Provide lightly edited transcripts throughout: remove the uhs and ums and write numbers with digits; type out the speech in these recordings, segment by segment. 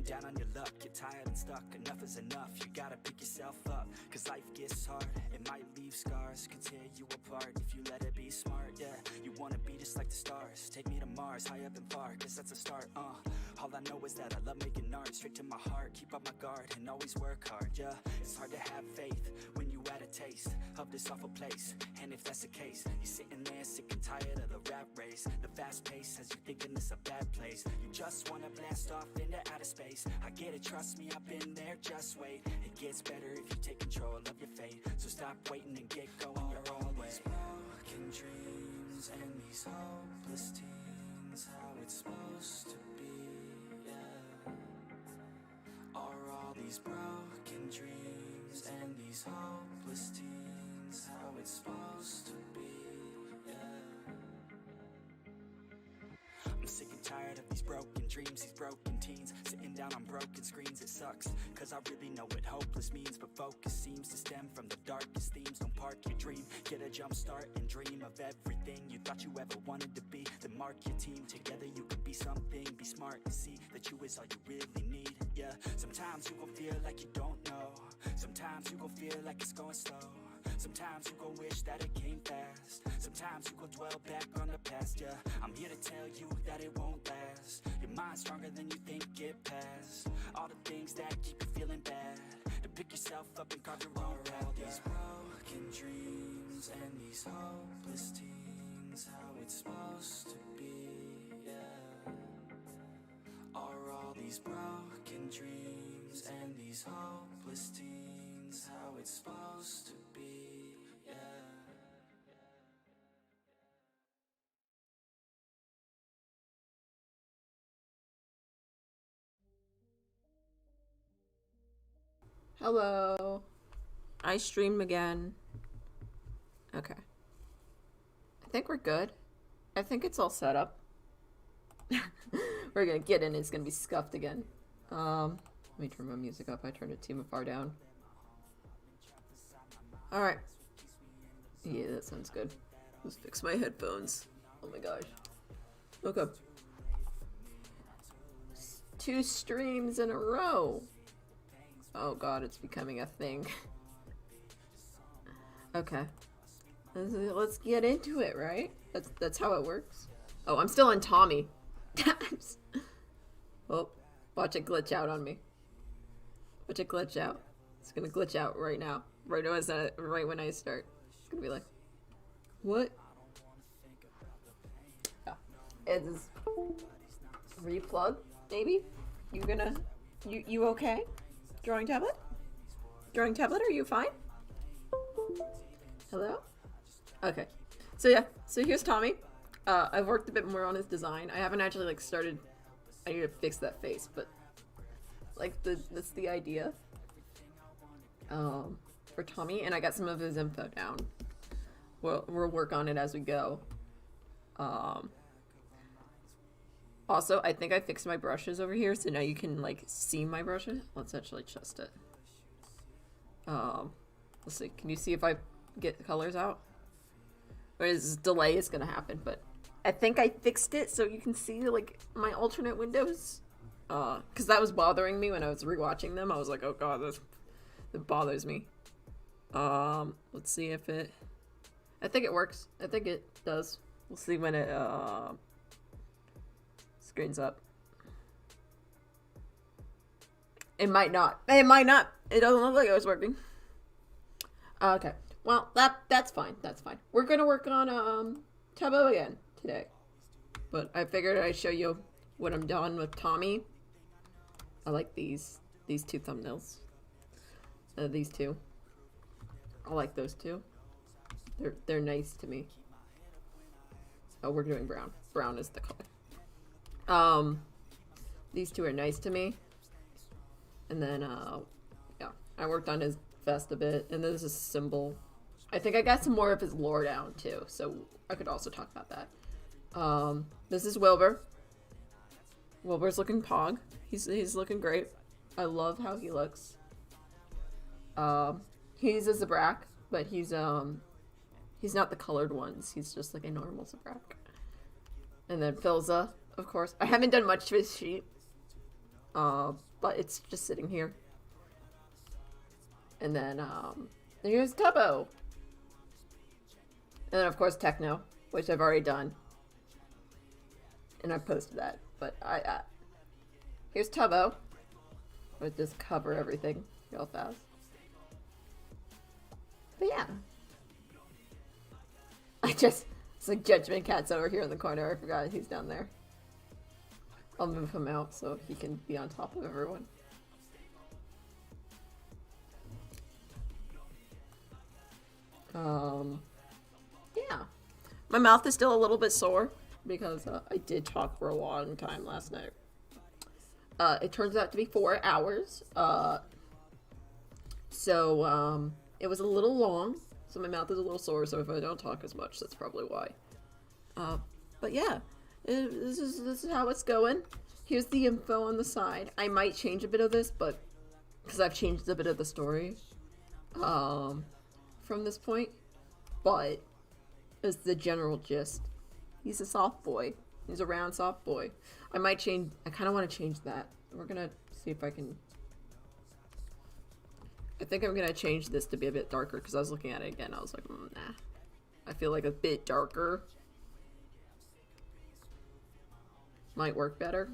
down on your luck, you're tired and stuck, enough is enough, you gotta pick yourself up, cause life gets hard, it might leave scars, could tear you apart if you let it be smart, yeah, you wanna be just like the stars, take me to Mars, high up and far, cause that's a start, all I know is that I love making art, straight to my heart, keep up my guard, and always work hard, yeah, it's hard to have faith, when you had a taste, of this awful place, and if that's the case, you're sitting there sick and tired of the rat race, the fast pace has you thinking it's a bad place, you just wanna blast off into outer space, I get it, trust me, I've been there, just wait, it gets better if you take control of your fate, so stop waiting and get going your own way. These broken dreams and these hopeless teens, how it's supposed to be, yeah. Are all these broken dreams and these hopeless teens, how it's supposed to be, yeah. I'm sick and tired of these broken dreams, these broken teens, sitting down on broken screens. It sucks, cause I really know what hopeless means, but focus seems to stem from the darkest themes. Don't park your dream, get a jump start and dream of everything you thought you ever wanted to be. Then mark your team, together you can be something. Be smart and see that you is all you really need, yeah. Sometimes you gon' feel like you don't know, sometimes you gon' feel like it's going slow, sometimes you gon' wish that it came fast, sometimes you gon' dwell back on the past, yeah. I'm here to tell you that it won't last. Your mind's stronger than you think, get past all the things that keep you feeling bad, to pick yourself up and carve your own path, yeah. These broken dreams and these hopeless teens, how it's supposed to be, yeah. Are all these broken dreams and these hopeless teens, how it's supposed to be, yeah. Hello. I stream again. Okay. I think we're good. I think it's all set up. We're gonna get in, it's gonna be scuffed again. Let me turn my music up. I turned it too far down. Alright. Yeah, that sounds good. Let's fix my headphones. Oh my gosh. Okay. 2 streams in a row. Oh god, it's becoming a thing. Okay. Let's get into it, right? That's how it works. Oh, I'm still on Tommy. Oh, watch it glitch out on me. Watch it glitch out. It's gonna glitch out right now. Right when I start. It's gonna be like, what? Yeah. It's replug, maybe? You okay? Drawing tablet? Drawing tablet, are you fine? Hello? Okay. So yeah, so here's Tommy. I've worked a bit more on his design. I haven't actually like started. I need to fix that face, but like that's the idea. For Tommy, and I got some of his info down. We'll work on it as we go. Also, I think I fixed my brushes over here, so now you can like see my brushes. Let's actually test it. Let's see. Can you see if I get the colors out? Or is delay is gonna happen, but I think I fixed it so you can see like my alternate windows. Because that was bothering me when I was rewatching them. I was like, oh god, that bothers me. Let's see if it. I think it works. I think it does. We'll see when it screens up. It might not. It might not. It doesn't look like it was working. Okay. Well, that's fine. That's fine. We're gonna work on Tubbo again today. But I figured I'd show you what I'm done with Tommy. I like these 2 thumbnails. These 2. I like those 2. They're nice to me. Oh, we're doing brown. Brown is the color. These 2 are nice to me. And then yeah, I worked on his vest a bit, and this is a symbol. I think I got some more of his lore down too, so I could also talk about that. This is Wilbur. Wilbur's looking pog. He's looking great. I love how he looks. He's a Zabrak, but he's not the colored ones. He's just like a normal Zabrak. And then Filza, of course. I haven't done much to his sheet. But it's just sitting here. And then, here's Tubbo. And then, of course, Techno, which I've already done. And I posted that. But here's Tubbo. I'll just cover everything real fast. But yeah. It's like Judgment Cat's over here in the corner. I forgot he's down there. I'll move him out so he can be on top of everyone. Yeah. My mouth is still a little bit sore because I did talk for a long time last night. It turns out to be 4 hours. So it was a little long. So my mouth is a little sore, so if I don't talk as much, that's probably why. But yeah, this is how it's going. Here's the info on the side. I might change a bit of this, but because I've changed a bit of the story from this point. But it's the general gist. He's a soft boy. He's a round soft boy. I might change. I kind of want to change that. We're gonna see if I can. I think I'm gonna change this to be a bit darker because I was looking at it again. I was like, nah. I feel like a bit darker might work better.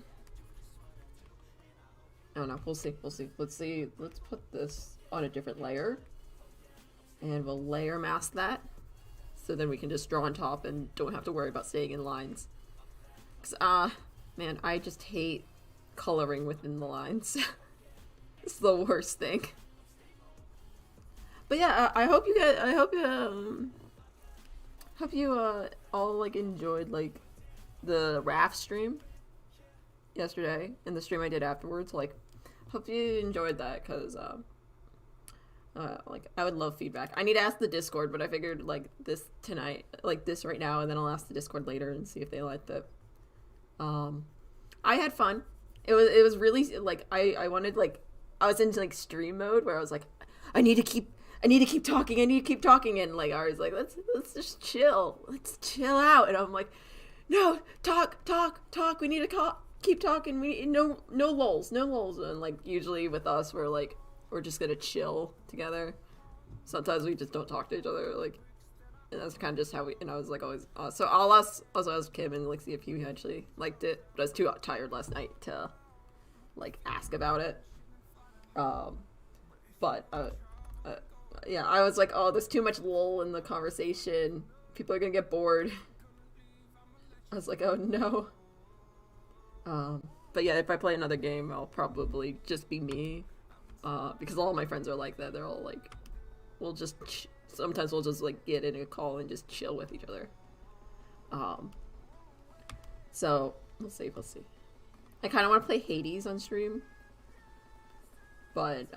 I don't know. We'll see. We'll see. Let's see. Let's put this on a different layer, and we'll layer mask that, so then we can just draw on top and don't have to worry about staying in lines. Cause man, I just hate coloring within the lines. It's the worst thing. But yeah, I hope you guys. I hope you all like enjoyed like the raft stream yesterday and the stream I did afterwards. Like, hope you enjoyed that because like I would love feedback. I need to ask the Discord, but I figured like this tonight, like this right now, and then I'll ask the Discord later and see if they liked it. I had fun. It was really like I wanted like I was into like stream mode where I was like I need to keep talking. And like Ari's like, let's just chill. Let's chill out. And I'm like, no, talk. We need to keep talking. We no lulls. And like usually with us, we're just gonna chill together. Sometimes we just don't talk to each other. Like, and that's kind of just how we. And I was like always. So I'll also ask Kim and like see if he actually liked it. But I was too tired last night to like ask about it. Yeah, I was like, oh, there's too much lull in the conversation. People are gonna get bored. I was like, oh no. But yeah, if I play another game, I'll probably just be me. Because all my friends are like that. They're all like, sometimes we'll just like get in a call and just chill with each other. So we'll see. I kind of want to play Hades on stream. But,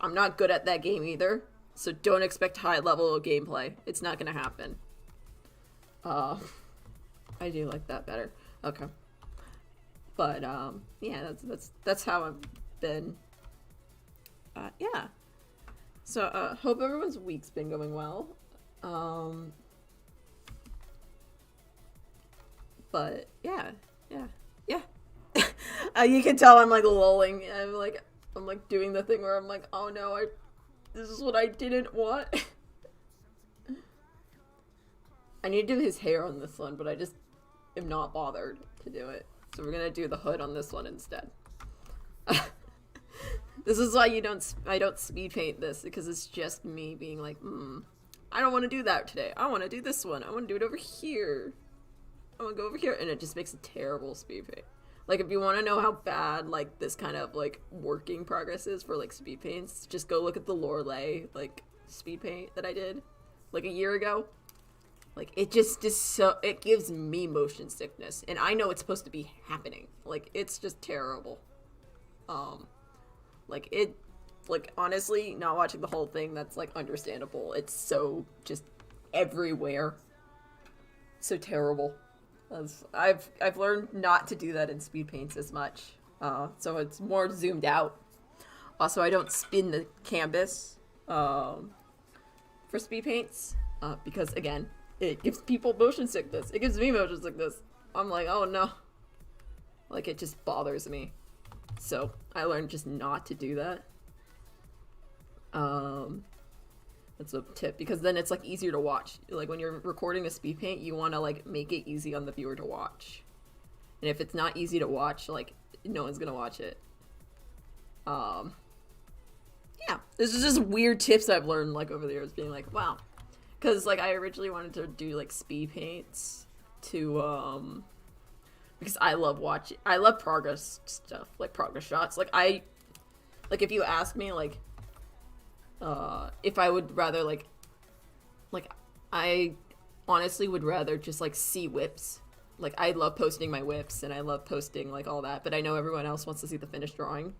I'm not good at that game either, so don't expect high level of gameplay. It's not gonna happen. I do like that better. Okay. But, yeah, that's how I've been. Yeah. So, hope everyone's week's been going well. But, yeah. You can tell I'm, like, lulling. I'm like doing the thing where I'm like, oh no, this is what I didn't want. I need to do his hair on this one, but I just am not bothered to do it. So we're gonna do the hood on this one instead. This is why I don't speed paint this, because it's just me being like, I don't want to do that today. I want to do this one. I want to do it over here. I want to go over here, and it just makes a terrible speed paint. Like, if you want to know how bad, like, this kind of, like, working progress is for, like, speed paints, just go look at the Lorelei, like, speed paint that I did, like, a year ago. Like, it just is so, it gives me motion sickness, and I know it's supposed to be happening. Like, it's just terrible. Like, honestly, not watching the whole thing, that's, like, understandable. It's so, just, everywhere. So terrible. I've learned not to do that in speed paints as much, so it's more zoomed out. Also, I don't spin the canvas for speed paints because, again, it gives people motion sickness. It gives me motion sickness. I'm like, oh no, like it just bothers me. So I learned just not to do that. That's a tip, because then it's like easier to watch. Like when you're recording a speed paint, you want to like make it easy on the viewer to watch. And if it's not easy to watch, like no one's gonna watch it. Yeah, this is just weird tips I've learned like over the years, being like, wow, because like I originally wanted to do like speed paints to because I love progress stuff, like progress shots. Like if you ask me like if I would rather like I honestly would rather just like see whips. Like I love posting my whips and I love posting like all that, but I know everyone else wants to see the finished drawing.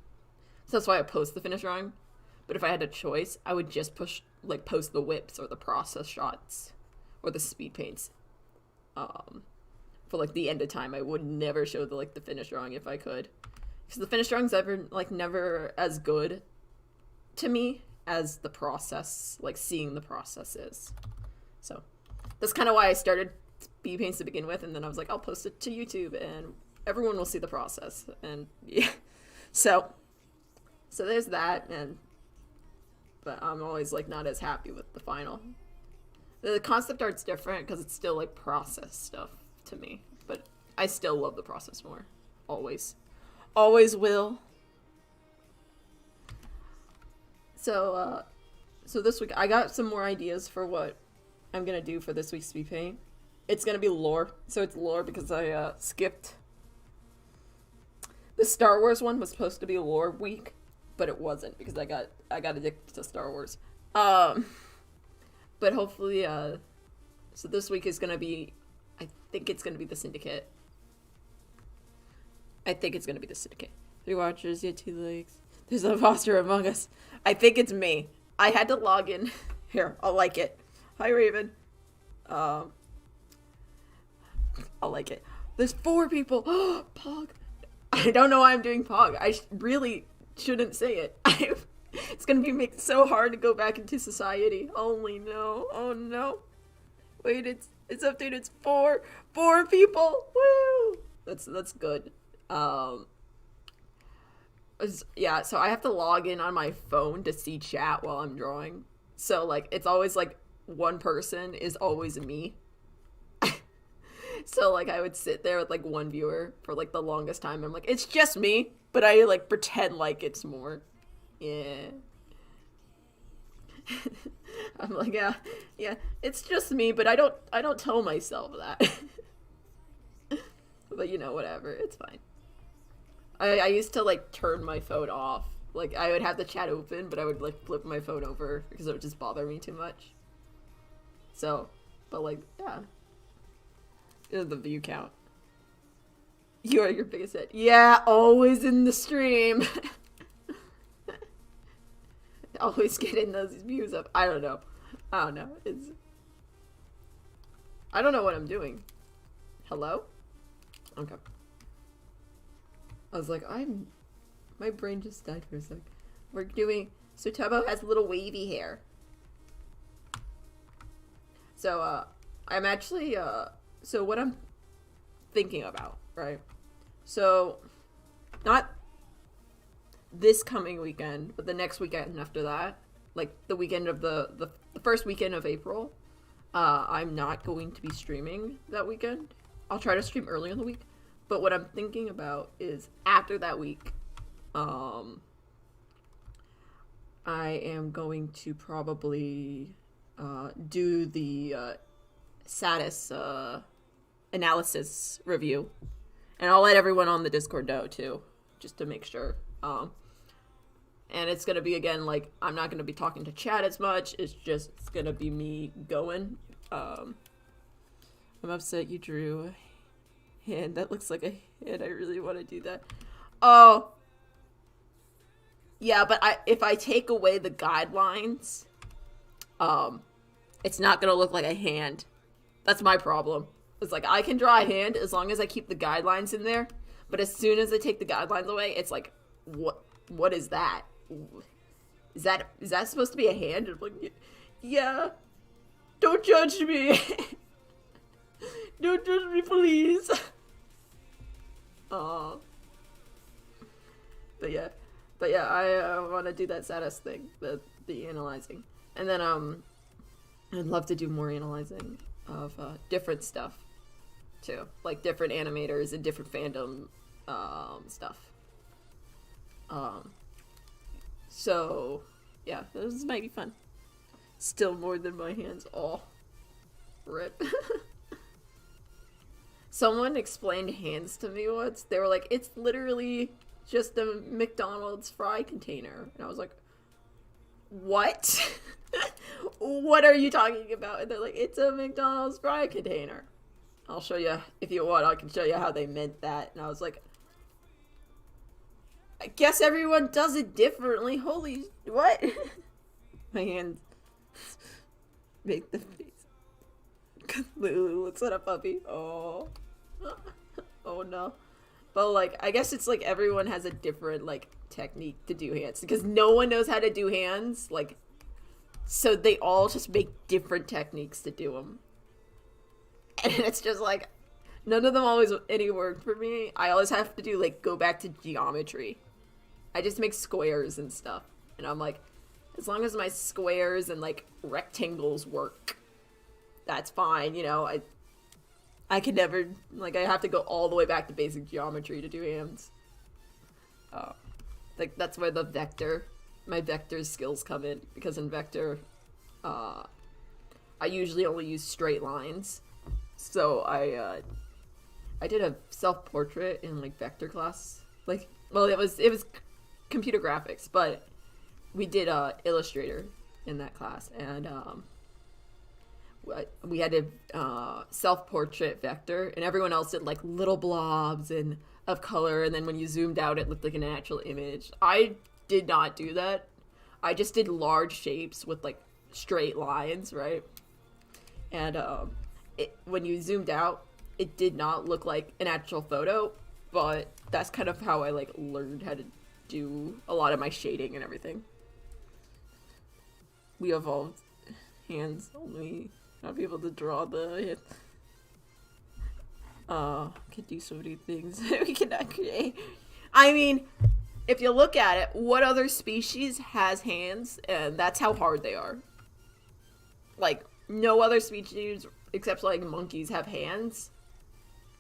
So that's why I post the finished drawing. But if I had a choice, I would just post the whips or the process shots or the speed paints. For like the end of time, I would never show the finished drawing if I could, because the finished drawing's never as good to me as the process, like seeing the process is. So that's kind of why I started speed paints to begin with, and then I was like, I'll post it to YouTube and everyone will see the process. And yeah, so there's that. But I'm always like not as happy with the final. The concept art's different because it's still like process stuff to me, but I still love the process more. Always will. So this week I got some more ideas for what I'm gonna do for this week's speed paint. It's gonna be lore. So it's lore because I skipped. The Star Wars one was supposed to be lore week, but it wasn't because I got addicted to Star Wars. But hopefully, so this week is gonna be, I think it's gonna be the Syndicate. Three watchers, you have 2 legs. There's an imposter among us. I think it's me. I had to log in. Here, I'll like it. Hi, Raven. I'll like it. There's 4 people. Pog. I don't know why I'm doing Pog. I really shouldn't say it. It's gonna be make so hard to go back into society. Oh no. Wait, it's updated. It's 4 people. Woo! That's good. Yeah, so I have to log in on my phone to see chat while I'm drawing. So like it's always like one person is always me. So like I would sit there with like one viewer for like the longest time. I'm like, it's just me, but I like pretend like it's more. Yeah. I'm like, yeah, it's just me, but I don't tell myself that. But you know, whatever, it's fine. I used to like turn my phone off. Like I would have the chat open, but I would like flip my phone over because it would just bother me too much. So, but like, yeah. The view count. You are your biggest hit. Yeah, always in the stream. Always getting those views up. I don't know. I don't know what I'm doing. Hello? Okay. I was like, my brain just died for a sec. We're doing, so Tubbo has little wavy hair. So, I'm actually, so what I'm thinking about, right? So, not this coming weekend, but the next weekend after that, like the weekend of the first weekend of April, I'm not going to be streaming that weekend. I'll try to stream early in the week, but what I'm thinking about is after that week, I am going to probably do the status analysis review, and I'll let everyone on the Discord know too, just to make sure. And it's gonna be, again, like, I'm not gonna be talking to chat as much. It's gonna be me going. I'm upset you drew a hand that looks like a hand. I really want to do that. Oh, yeah, but if I take away the guidelines, it's not gonna look like a hand. That's my problem. It's like, I can draw a hand as long as I keep the guidelines in there, but as soon as I take the guidelines away, it's like, what is that? Is that supposed to be a hand? I'm like, yeah. Don't judge me. Don't judge me, please. But yeah, I want to do that saddest thing, the analyzing, and then I'd love to do more analyzing of different stuff too, like different animators and different fandom stuff. So yeah, this might be fun. Still more than my hands. Oh, rip. Someone explained hands to me once. They were like, it's literally just a McDonald's fry container. And I was like, what? What are you talking about? And they're like, it's a McDonald's fry container. I'll show you, if you want, I can show you how they meant that. And I was like, I guess everyone does it differently. Holy, what? My hands make the face. Lulu looks at a puppy. Oh. Oh no. But like, I guess it's like everyone has a different like technique to do hands because no one knows how to do hands. Like, so they all just make different techniques to do them. And it's just like, none of them always any work for me. I always have to do like, go back to geometry. I just make squares and stuff. And I'm like, as long as my squares and like rectangles work, that's fine. You know, I could never, like, I have to go all the way back to basic geometry to do hands. Like, that's where my vector skills come in. Because in vector, I usually only use straight lines. So I did a self-portrait in, like, vector class. Like, well, it was computer graphics, but we did Illustrator in that class. And, we had a self-portrait vector, and everyone else did like little blobs and of color, and then when you zoomed out it looked like an actual image. I did not do that. I just did large shapes with like straight lines, right? And when you zoomed out, it did not look like an actual photo, but that's kind of how I like learned how to do a lot of my shading and everything. We evolved hands only. Not be able to draw the could do so many things we cannot create. I mean, if you look at it, what other species has hands? And that's how hard they are. Like, no other species except like monkeys have hands.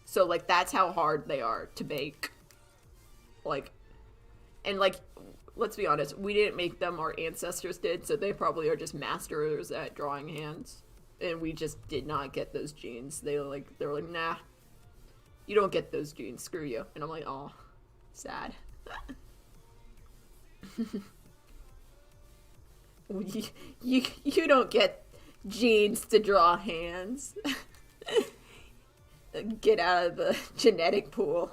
So like that's how hard they are to make. Like, and like, let's be honest, we didn't make them, our ancestors did, so they probably are just masters at drawing hands. And we just did not get those genes. They were like, nah, you don't get those genes. Screw you. And I'm like, oh, sad. you don't get genes to draw hands. Get out of the genetic pool.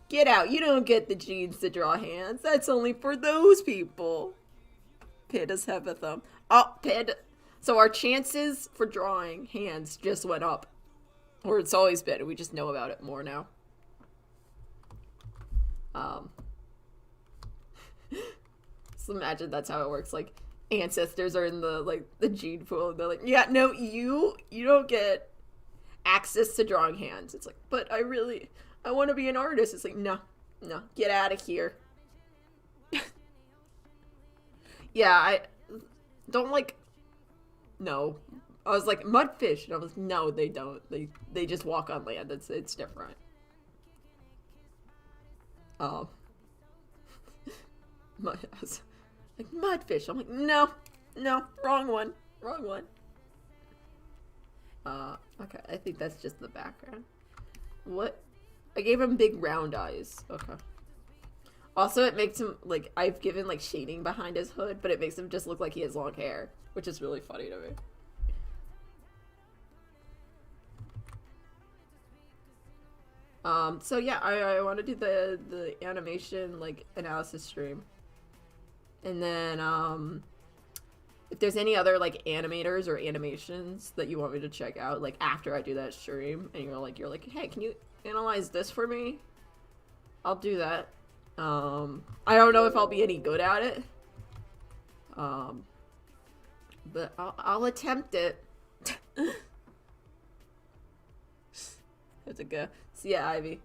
Get out. You don't get the genes to draw hands. That's only for those people. Pandas have a thumb. Oh, panda. So our chances for drawing hands just went up. Or it's always been. We just know about it more now. So imagine that's how it works. Like, ancestors are in the gene pool. And they're like, yeah, no, you don't get access to drawing hands. It's like, but I want to be an artist. It's like, no, get out of here. Yeah, I don't like... No. I was like, mudfish. And I was like, no, they don't. They just walk on land. It's different. I was like, mudfish. I'm like, no, wrong one. Okay, I think that's just the background. What? I gave him big round eyes. Okay. Also, it makes him, like, I've given, like, shading behind his hood, but it makes him just look like he has long hair, which is really funny to me. So yeah, I want to do the animation, like, analysis stream. And then, if there's any other, like, animators or animations that you want me to check out, like, after I do that stream, and you're like, hey, can you analyze this for me? I'll do that. I don't know if I'll be any good at it. But I'll attempt it. How's it go? So yeah, Ivy.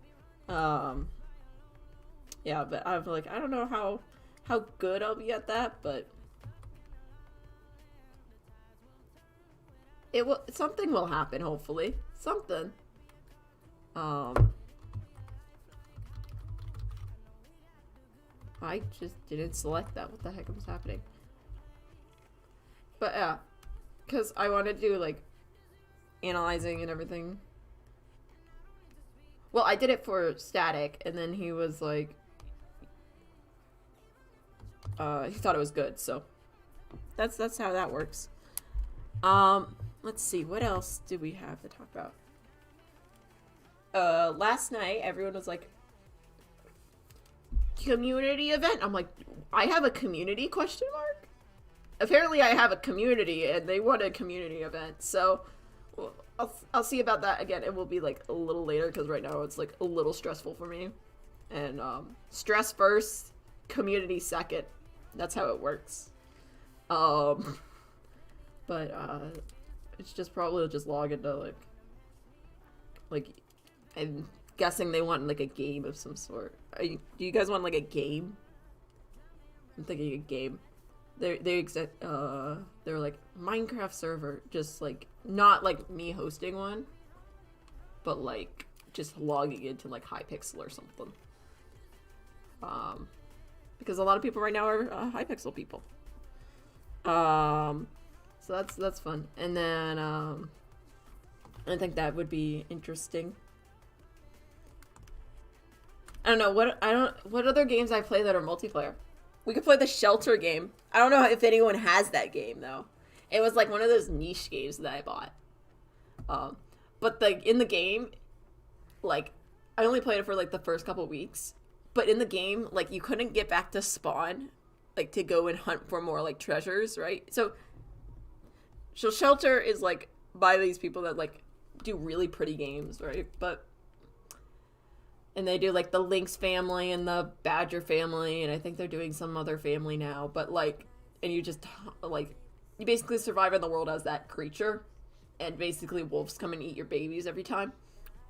Yeah, but I'm like, I don't know how good I'll be at that, but something will happen, hopefully. Something. I just didn't select that. What the heck was happening? But yeah, because I want to do like analyzing and everything. Well, I did it for static, and then he was like, he thought it was good, so that's how that works. Let's see, what else do we have to talk about? Last night everyone was like, community event. I'm like, I have a community question mark? Apparently I have a community and they want a community event, so I'll see about that. Again, it will be like a little later because right now it's like a little stressful for me. And stress first, community second. That's how it works. But it's just probably just log into like I'm guessing they want like a game of some sort. Do you guys want like a game? I'm thinking a game. They were like Minecraft server, just like not like me hosting one, but like just logging into like Hypixel or something. Because a lot of people right now are Hypixel people. So that's fun. And then I think that would be interesting. I don't know what other games I play that are multiplayer. We could play the Shelter game. I don't know if anyone has that game though. It was like one of those niche games that I bought. But like in the game, like I only played it for like the first couple weeks. But in the game, like you couldn't get back to spawn, like to go and hunt for more like treasures, right? So Shelter is like by these people that like do really pretty games, right? And they do like the Lynx family and the Badger family, and I think they're doing some other family now. But like, and you just like, you basically survive in the world as that creature, and basically wolves come and eat your babies every time.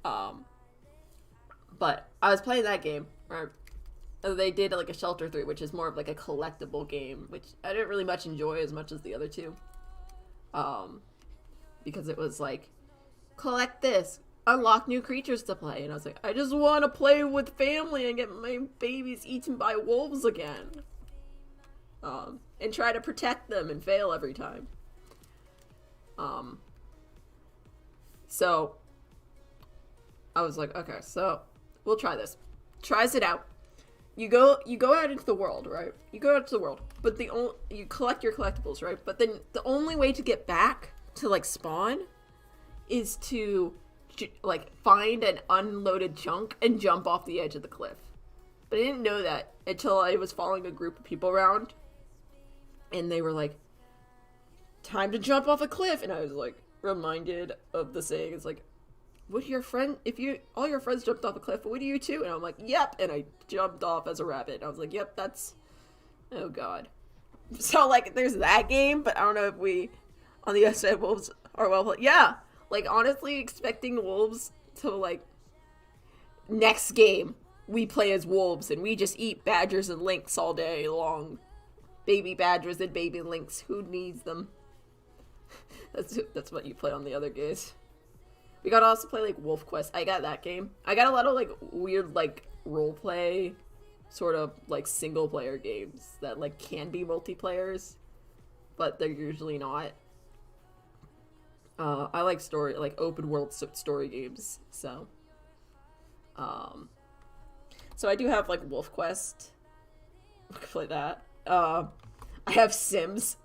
But I was playing that game, right? They did like a Shelter 3, which is more of like a collectible game, which I didn't really much enjoy as much as the other two. Because it was like, collect this, unlock new creatures to play. And I was like, I just want to play with family and get my babies eaten by wolves again. And try to protect them and fail every time. So I was like, okay, so we'll try this. Tries it out. You go out into the world, right? You go out into the world, but you collect your collectibles, right? But then the only way to get back to like spawn is to like find an unloaded chunk and jump off the edge of the cliff. But I didn't know that until I was following a group of people around, and they were like, "Time to jump off a cliff," and I was like reminded of the saying. It's like, would your friend, if all your friends jumped off a cliff, would you too? And I'm like, yep. And I jumped off as a rabbit. And I was like, yep, that's, oh god. So like, there's that game, but I don't know if we, on the other side, wolves are well played. Yeah, like honestly, expecting wolves to like, next game, we play as wolves and we just eat badgers and lynx all day long. Baby badgers and baby lynx, who needs them? That's what you play on the other games. We gotta also play like Wolf Quest. I got that game. I got a lot of like weird like role play, sort of like single player games that like can be multiplayers, but they're usually not. I like open world story games. So I do have like Wolf Quest. I can play that. I have Sims,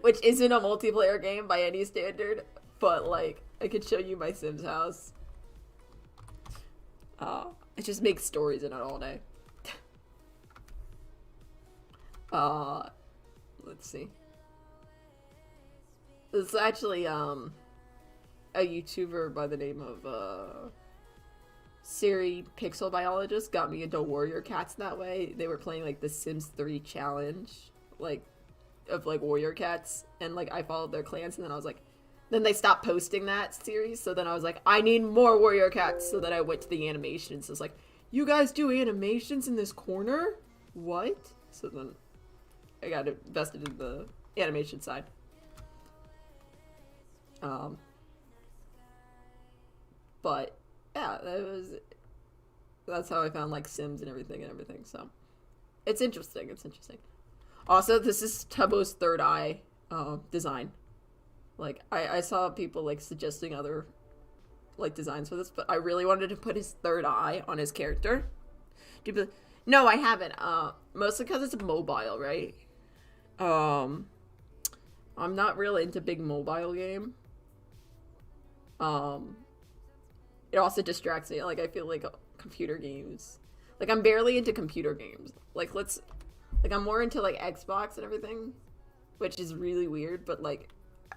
which isn't a multiplayer game by any standard, but like, I could show you my Sims house. I just make stories in it all day. Let's see. It's actually, a YouTuber by the name of, Siri Pixel Biologist got me into warrior cats that way. They were playing, like, the Sims 3 challenge, like, of, like, warrior cats. And, like, I followed their clans, and then I was like, then they stopped posting that series, so then I was like, I need more warrior cats, so then I went to the animations. It's like, You guys do animations in this corner? What? So then I got invested in the animation side. But yeah, that's how I found like Sims and everything. So it's interesting. Also, this is Tubbo's third eye design. Like I saw people like suggesting other like designs for this, but I really wanted to put his third eye on his character. No, I haven't. Mostly because it's mobile, right? I'm not really into big mobile game. It also distracts me. Like I feel like computer games. Like I'm barely into computer games. Like I'm more into like Xbox and everything, which is really weird. But like,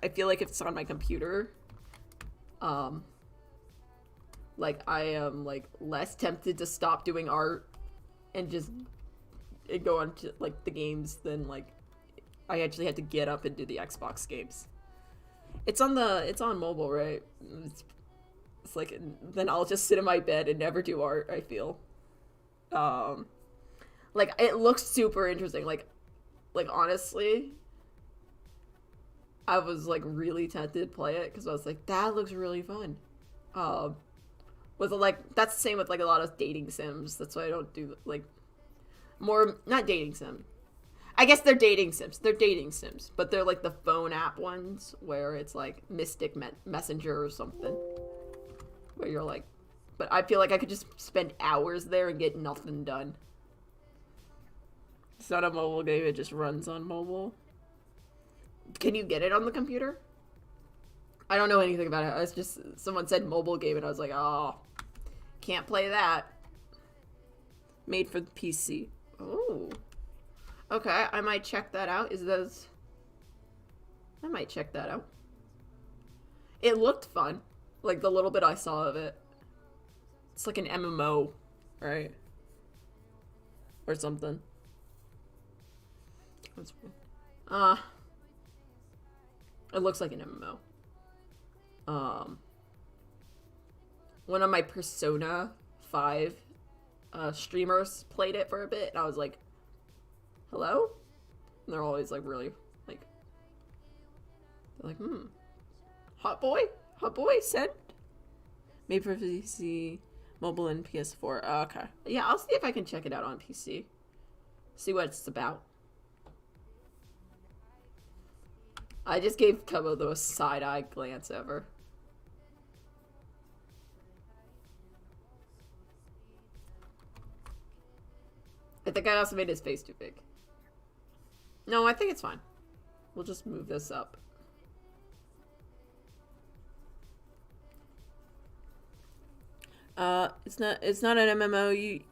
I feel like if it's on my computer, like I am like less tempted to stop doing art and just go on to like the games than like I actually had to get up and do the Xbox games. It's on mobile, right? It's like then I'll just sit in my bed and never do art, I feel. Like it looks super interesting. Like honestly, I was like really tempted to play it because I was like, that looks really fun. With like that's the same with like a lot of dating sims. That's why I don't do like more not dating sim. I guess they're dating sims. But they're like the phone app ones where it's like Mystic Messenger or something. Where you're like, but I feel like I could just spend hours there and get nothing done. It's not a mobile game, it just runs on mobile. Can you get it on the computer? I don't know anything about it. It's just someone said mobile game and I was like, oh, can't play that. Made for the PC. Oh. Okay, I might check that out. I might check that out. It looked fun. Like the little bit I saw of it. It's like an MMO, right? Or something. That's weird. It looks like an MMO. One of my Persona 5 streamers played it for a bit, and I was like, hello? And they're always like really like, they're like, hot boy, send. Made for PC, mobile, and PS4. Okay, yeah, I'll see if I can check it out on PC. See what it's about. I just gave Tubbo the most side-eye glance ever. I think I also made his face too big. No, I think it's fine. We'll just move this up. It's not an MMO.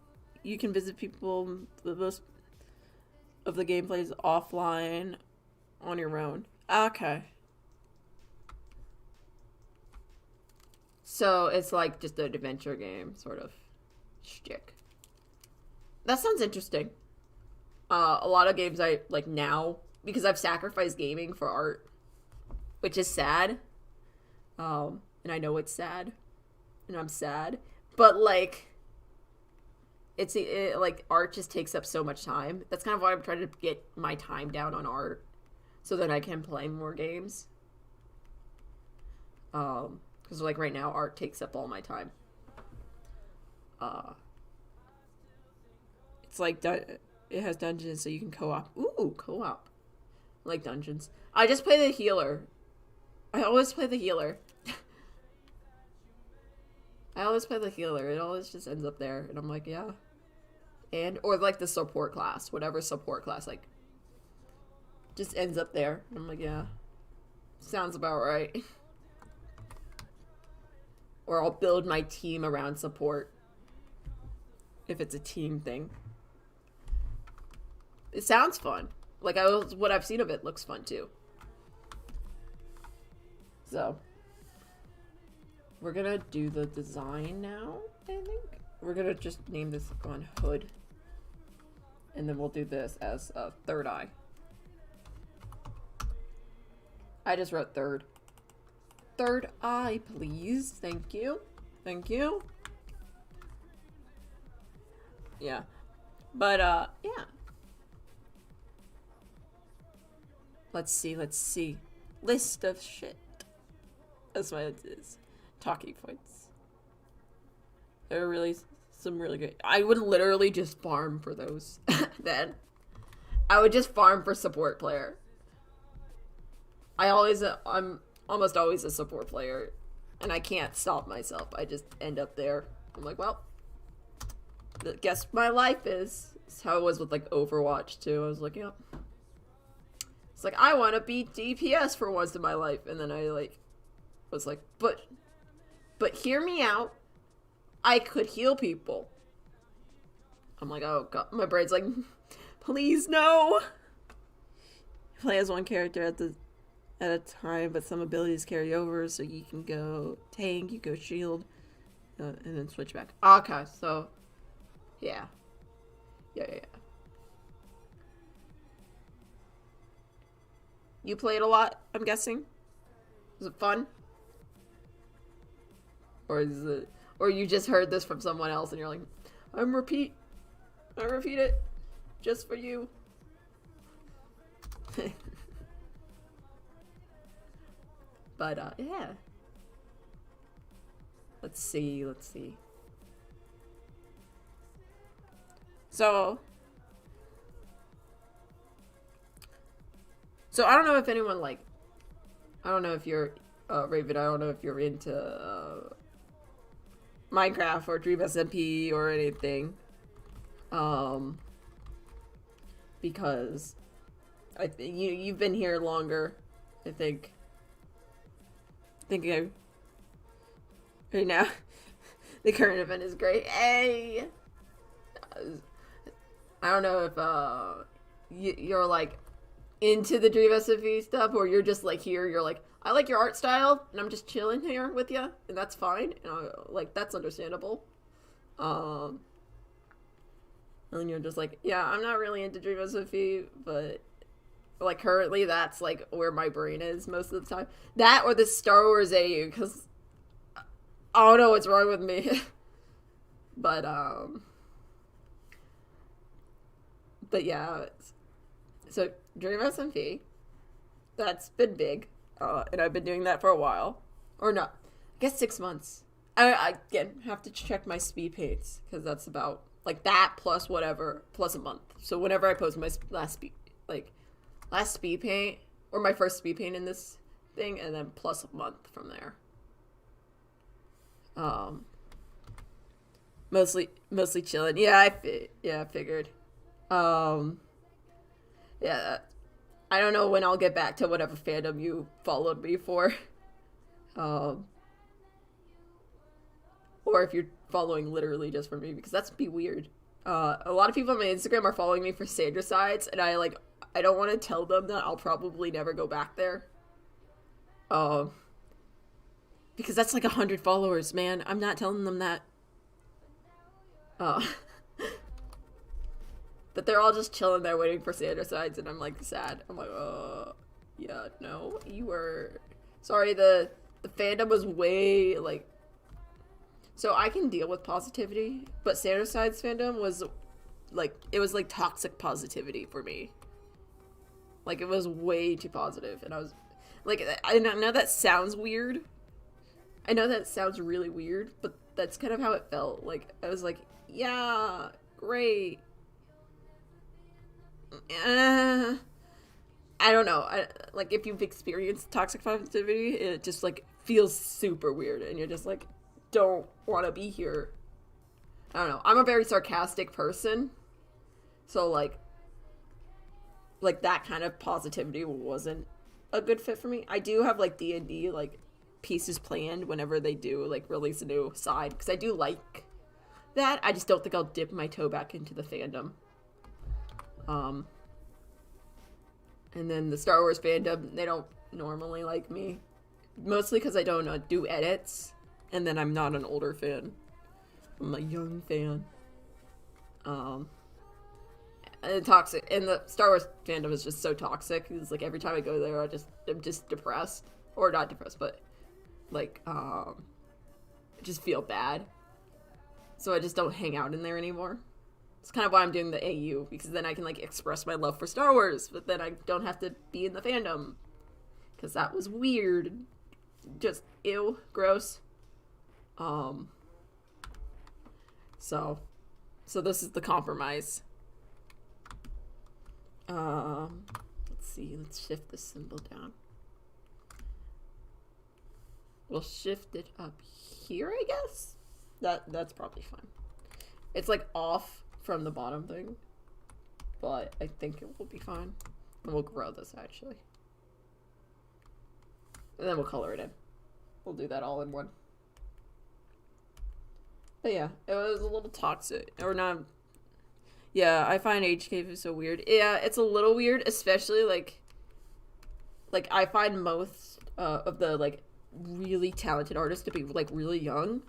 You can visit people. The most of the gameplay is offline on your own. Okay. So it's like just an adventure game, sort of shtick. That sounds interesting. A lot of games I like now, because I've sacrificed gaming for art, which is sad. And I know it's sad, and I'm sad, but like, like art just takes up so much time. That's kind of why I'm trying to get my time down on art, so that I can play more games. Because like right now, art takes up all my time. It's like it has dungeons, so you can co-op. Ooh, co-op. I like dungeons. I just play the healer. I always play the healer. I always play the healer. It always just ends up there, and I'm like, yeah. Or like the support class, whatever support class, like, just ends up there. And I'm like, yeah, sounds about right. Or I'll build my team around support if it's a team thing. It sounds fun. Like what I've seen of it looks fun too. So we're gonna do the design now, I think. We're gonna just name this one Hood. And then we'll do this as a third eye. I just wrote third. Third eye, please. Thank you. Thank you. Yeah. But, yeah. Let's see. List of shit. That's what it is. Talking points. There are really some really good. I would literally just farm for those. Then. I would just farm for support player. I'm almost always a support player. And I can't stop myself. I just end up there. I'm like, well, guess my life is. That's how it was with like Overwatch too. I was like, yep. It's like I want to be DPS for once in my life, and then I like was like, but hear me out. I could heal people. I'm like, oh god, my brain's like, please no. Play as one character at a time, but some abilities carry over, so you can go tank, you go shield, and then switch back. Okay, so yeah. You played a lot, I'm guessing? Was it fun? Or you just heard this from someone else and you're like, I repeat it just for you. But yeah. Let's see. So I don't know if anyone like, I don't know if you're, Raven, I don't know if you're into, Minecraft or Dream SMP or anything. Because I think you've been here longer, I think. Right now, the current event is great. Hey! I don't know if, you're like, into the Dream SMP stuff, or you're just like here, you're like, I like your art style, and I'm just chilling here with you, and that's fine, and like, that's understandable. And then you're just like, yeah, I'm not really into Dream SMP, but like currently that's like where my brain is most of the time. That or the Star Wars AU, because I don't know what's wrong with me. But yeah, so Dream SMP, that's been big, and I've been doing that for a while, or not, I guess 6 months. I again have to check my speed paints, because that's about like that plus whatever plus a month. So whenever I post my last speed paint or my first speed paint in this thing, and then plus a month from there. Mostly chilling. Yeah, I figured. Yeah, I don't know when I'll get back to whatever fandom you followed me for. Or if you're following literally just for me, because that's be weird. A lot of people on my Instagram are following me for Sandra sides, and I don't want to tell them that I'll probably never go back there. Because that's like 100 followers, man. I'm not telling them that. But they're all just chilling there waiting for Sandra sides, and I'm like sad. I'm like, yeah, no, you were. Sorry, the fandom was way like. So I can deal with positivity, but Sandra sides fandom was like, it was like toxic positivity for me. Like, it was way too positive, and I was like, I know that sounds weird. I know that sounds really weird, but that's kind of how it felt. Like, I was like, yeah, great. I don't know. Like, if you've experienced toxic positivity, it just like feels super weird, and you're just like, don't want to be here. I don't know. I'm a very sarcastic person, so like that kind of positivity wasn't a good fit for me. I do have like D&D like pieces planned whenever they do like release a new side, because I do like that. I just don't think I'll dip my toe back into the fandom. And then the Star Wars fandom, they don't normally like me, mostly because I don't do edits, and then I'm not an older fan. I'm a young fan. And toxic, and the Star Wars fandom is just so toxic. It's like every time I go there, I'm just depressed, or not depressed, but like I just feel bad. So I just don't hang out in there anymore. It's kind of why I'm doing the AU, because then I can like express my love for Star Wars, but then I don't have to be in the fandom, because that was weird. Just ew, gross. So this is the compromise. Let's see. Let's shift the symbol down. We'll shift it up here, I guess. That's probably fine. It's like off from the bottom thing, but I think it will be fine. And we'll grow this actually, and then we'll color it in. We'll do that all in one. But yeah, it was a little toxic, or not. Yeah, I find HK so weird. Yeah, it's a little weird, especially like I find most of the like really talented artists to be like really young.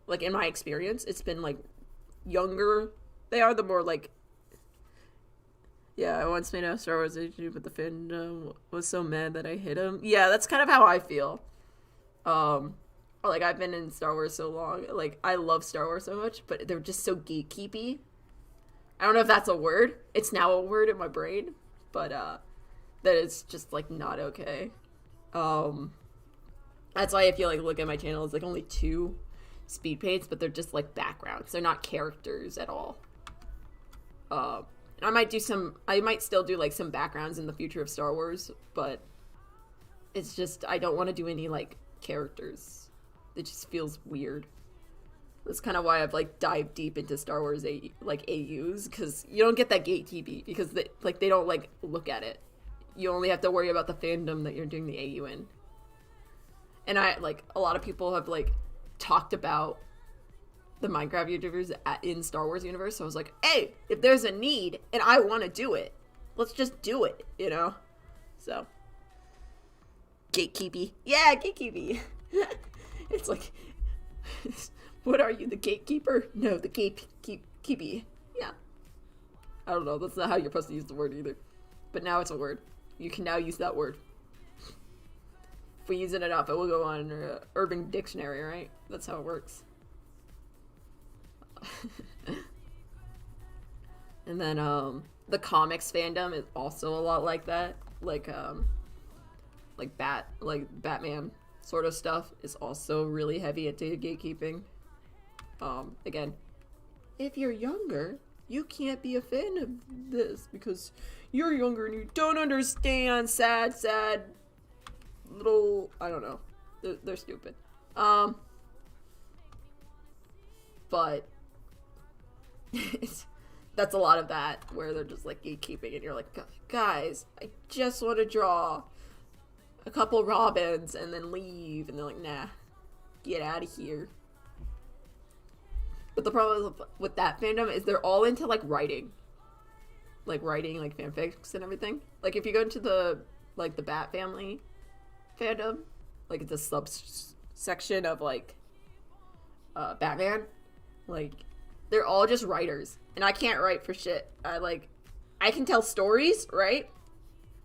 Like in my experience, it's been like younger they are, the more like. Yeah, I once made a Star Wars issue, but the fandom was so mad that I hit him. Yeah, that's kind of how I feel. Like I've been in Star Wars so long. Like I love Star Wars so much, but they're just so gatekeepy. I don't know if that's a word. It's now a word in my brain, but that it's just like not okay. That's why if you like look at my channel, it's like only 2 speed paints, but they're just like backgrounds. They're not characters at all. I might still do like some backgrounds in the future of Star Wars, but it's just I don't want to do any like characters. It just feels weird. That's kind of why I've like dived deep into Star Wars like AUs, because you don't get that gatekeeping, because they don't like look at it. You only have to worry about the fandom that you're doing the AU in. And I like a lot of people have like talked about the Minecraft YouTubers in Star Wars universe, so I was like, hey, if there's a need and I want to do it, let's just do it, you know? So gatekeepy. Yeah, gatekeepy. It's like, what are you, the gatekeeper? No, the gatekeepy. Yeah. I don't know, that's not how you're supposed to use the word either. But now it's a word. You can now use that word. If we use it enough, it will go on Urban Dictionary, right? That's how it works. And then the comics fandom is also a lot like that. Like Batman sort of stuff is also really heavy into gatekeeping. Again, if you're younger, you can't be a fan of this because you're younger and you don't understand. Sad little, I don't know. They're stupid. But that's a lot of that where they're just like gatekeeping and you're like, guys, I just want to draw a couple Robins and then leave, and they're like, nah, get out of here. But the problem with that fandom is they're all into like writing like fanfics and everything. Like if you go into the Bat Family fandom, like it's a subsection of like Batman, like they're all just writers, and I can't write for shit. I can tell stories, right?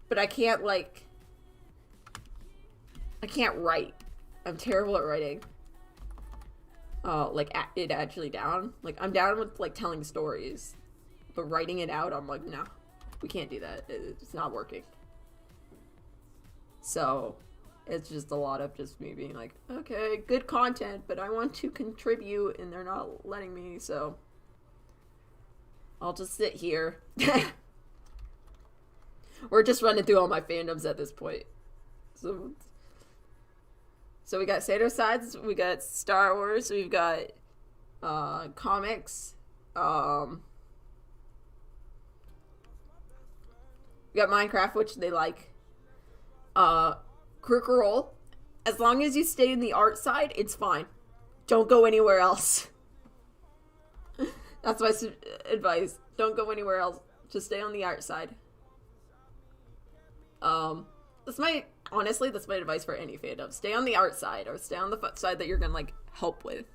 But I can't write. I'm terrible at writing. It actually down. Like I'm down with like telling stories, but writing it out, I'm like, no, we can't do that. It's not working. So it's just a lot of just me being like, okay, good content, but I want to contribute, and they're not letting me, so I'll just sit here. We're just running through all my fandoms at this point. So we got Sato Sides, we got Star Wars, we've got comics, we got Minecraft, which they like. Critical Role. As long as you stay in the art side, it's fine. Don't go anywhere else. That's my advice. Don't go anywhere else. Just stay on the art side. That's my advice for any fandom. Stay on the art side, or stay on the side that you're gonna like help with.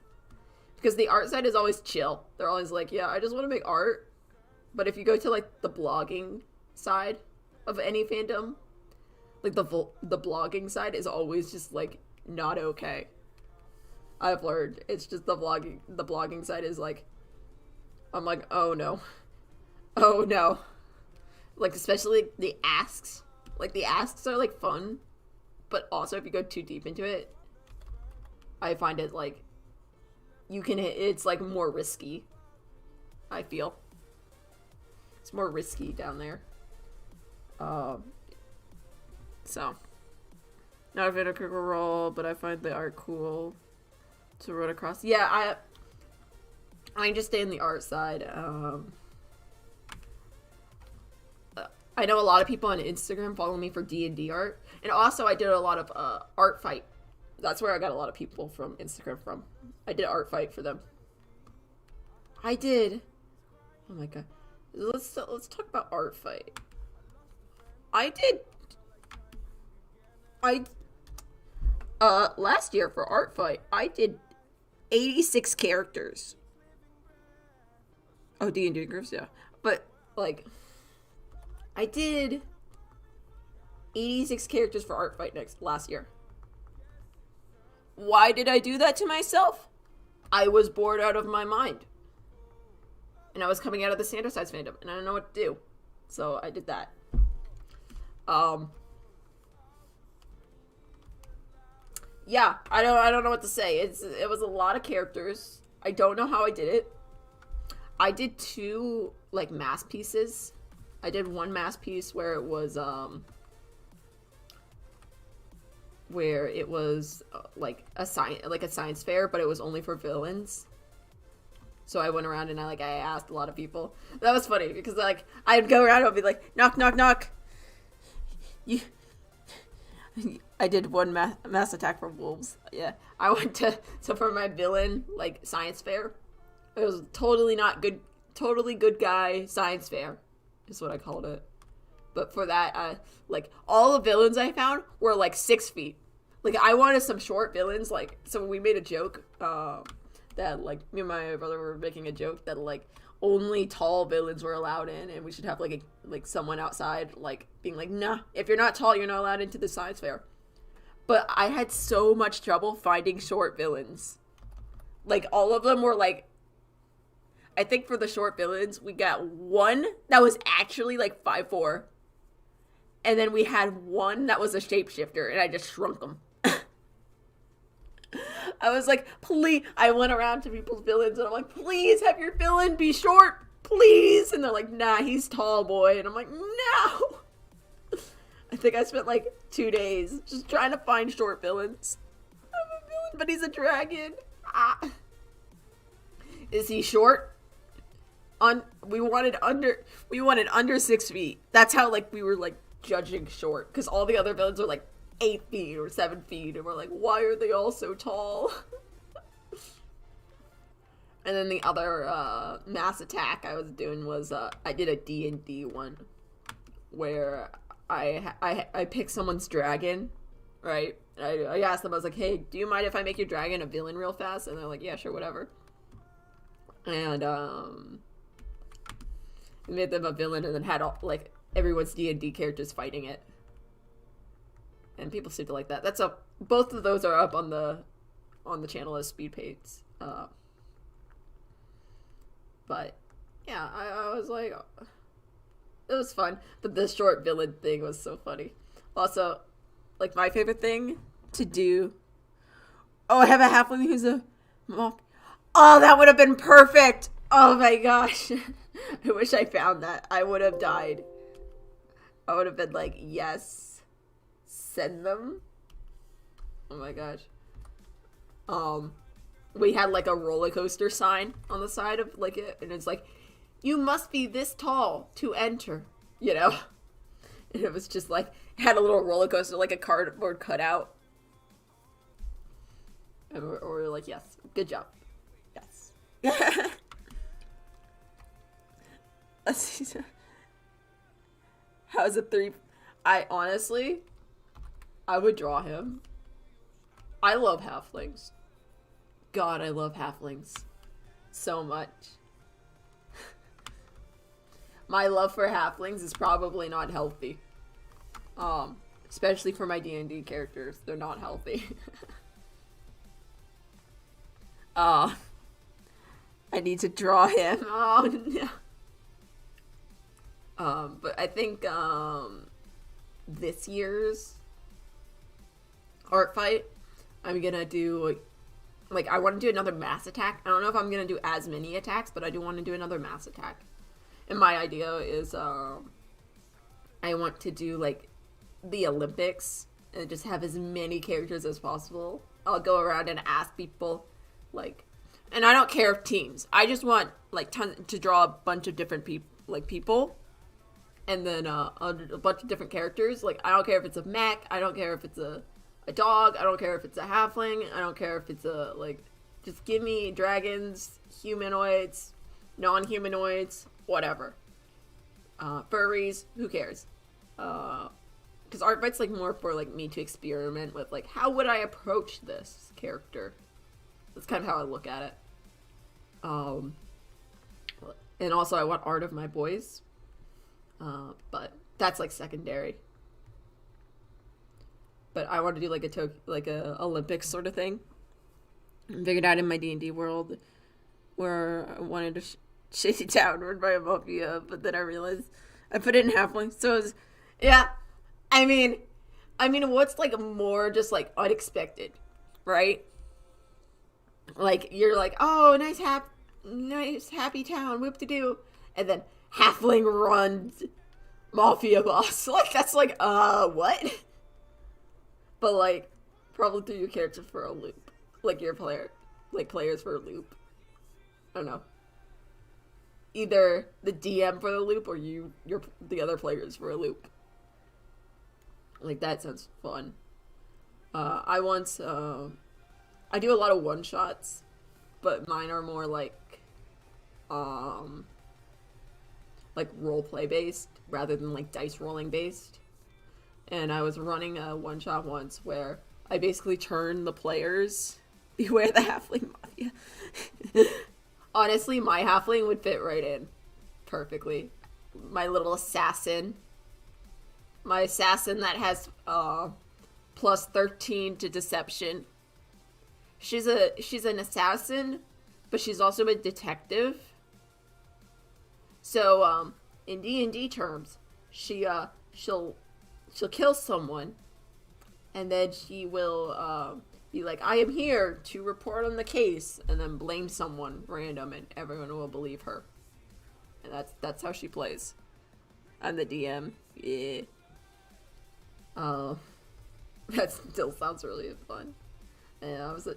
Because the art side is always chill. They're always like, yeah, I just want to make art. But if you go to like the blogging side of any fandom, like the blogging side is always just like not okay. I've learned it's just the blogging side is like, I'm like, oh no. Oh no. Like, especially the asks. Like, the asks are, like, fun. But also, if you go too deep into it, I find it, like, it's, like, more risky. I feel. It's more risky down there. So. Not a video critical role, but I find the art cool to run across. Yeah, I just stay in the art side. I know a lot of people on Instagram follow me for D&D art. And also I did a lot of art fight. That's where I got a lot of people from Instagram from. I did art fight for them. I did. Oh my god. Let's talk about art fight. Last year for art fight, I did 86 characters. Oh, D&D groups, yeah. But, like, I did 86 characters for art fight last year. Why did I do that to myself? I was bored out of my mind. And I was coming out of the Standardsize fandom, and I didn't know what to do. So I did that. Yeah, I don't know what to say. It was a lot of characters. I don't know how I did it. I did 2 like mass pieces. I did one mass piece where it was like a science fair, but it was only for villains. So I went around and I asked a lot of people. That was funny because like I'd go around and I'd be like, knock knock knock. I did one mass attack for wolves. Yeah, I went so for my villain like science fair. It was totally good guy science fair, is what I called it. But for that, like all the villains I found were like 6 feet. Like I wanted some short villains. Like so, we made a joke that like me and my brother were making a joke that like only tall villains were allowed in, and we should have like someone outside like being like, nah, if you're not tall, you're not allowed into the science fair. But I had so much trouble finding short villains. Like all of them were like, I think for the short villains, we got one that was actually like 5'4". And then we had one that was a shapeshifter, and I just shrunk him. I was like, please. I went around to people's villains, and I'm like, please have your villain be short, please. And they're like, nah, he's tall, boy. And I'm like, no. I think I spent like 2 days just trying to find short villains. I'm a villain, but he's a dragon. Ah. Is he short? We wanted under 6 feet. That's how like we were like judging short, because all the other villains are like 8 feet or 7 feet, and we're like, why are they all so tall? And then the other mass attack I was doing was I did a D&D one where I picked someone's dragon, right? I asked them, I was like, hey, do you mind if I make your dragon a villain real fast? And they're like, yeah, sure, whatever. And made them a villain, and then had all like everyone's D&D characters fighting it. And people seem to like that. Both of those are up on the channel as speed paints. But yeah, I was like, it was fun. But the short villain thing was so funny. Also, like my favorite thing to do. Oh, I have a halfling who's a mom. Oh, that would have been perfect. Oh my gosh. I wish I found that. I would have died. I would have been like, yes. Send them. Oh my gosh. We had like a roller coaster sign on the side of like it, and it's like, you must be this tall to enter, you know? And it was just like, it had a little roller coaster, like a cardboard cutout. And we're like, yes, good job. Yes. Let's see. How's a 3? I would draw him. I love halflings. God, I love halflings so much. My love for halflings is probably not healthy. Especially for my D&D characters. They're not healthy. I need to draw him. Oh no. But I think this year's art fight, I'm gonna do like I want to do another mass attack. I don't know if I'm gonna do as many attacks, but I do want to do another mass attack. And my idea is I want to do like the Olympics and just have as many characters as possible. I'll go around and ask people like, and I don't care if teams. I just want like to draw a bunch of different people, and then a bunch of different characters. Like I don't care if it's a mech. I don't care if it's a dog. I don't care if it's a halfling. I don't care if it's a like. Just give me dragons, humanoids, non-humanoids, whatever. Furries. Who cares? Because art fight's like more for like me to experiment with like how would I approach this character. That's kind of how I look at it. And also I want art of my boys. But that's like secondary. But I want to do like a Olympics sort of thing. I figured out in my D&D world where I wanted to chase it downward by a mafia, but then I realized I put it in halfling. So it was, yeah. I mean, what's like more just like unexpected, right? Like you're like, oh, nice happy town, whoop-de-doo, and then halfling runs mafia boss. Like that's like, what? But like, probably threw your character for a loop, like your players for a loop. I don't know. Either the DM for the loop or the other players for a loop. Like that sounds fun. I do a lot of one shots, but mine are more like role play based rather than like dice rolling based. And I was running a one shot once where I basically turned the players beware the halfling mafia. Honestly, my halfling would fit right in perfectly. My little assassin. My assassin that has plus 13 to deception. She's an assassin, but she's also a detective. So in D&D terms, she'll kill someone, and then she will be like, I am here to report on the case, and then blame someone random, and everyone will believe her. And that's how she plays. I'm the DM. Yeah. That still sounds really fun. And I was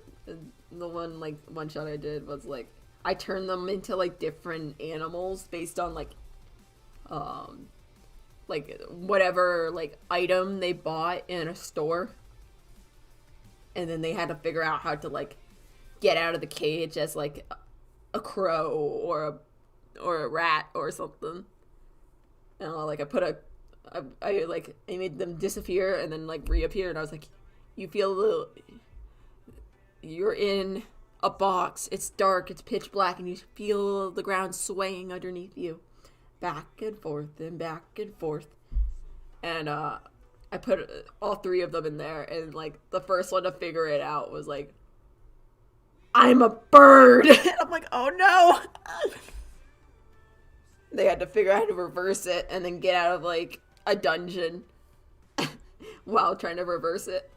the one shot I did was like I turned them into like different animals based on like whatever like item they bought in a store, and then they had to figure out how to like get out of the cage as like a crow or a rat or something. And I made them disappear and then like reappear, and I was like, you're in a box, it's dark, it's pitch black, and you feel the ground swaying underneath you, back and forth and back and forth. And I put all three of them in there, and like the first one to figure it out was like, I'm a bird. And I'm like, oh no. They had to figure out how to reverse it and then get out of like a dungeon while trying to reverse it.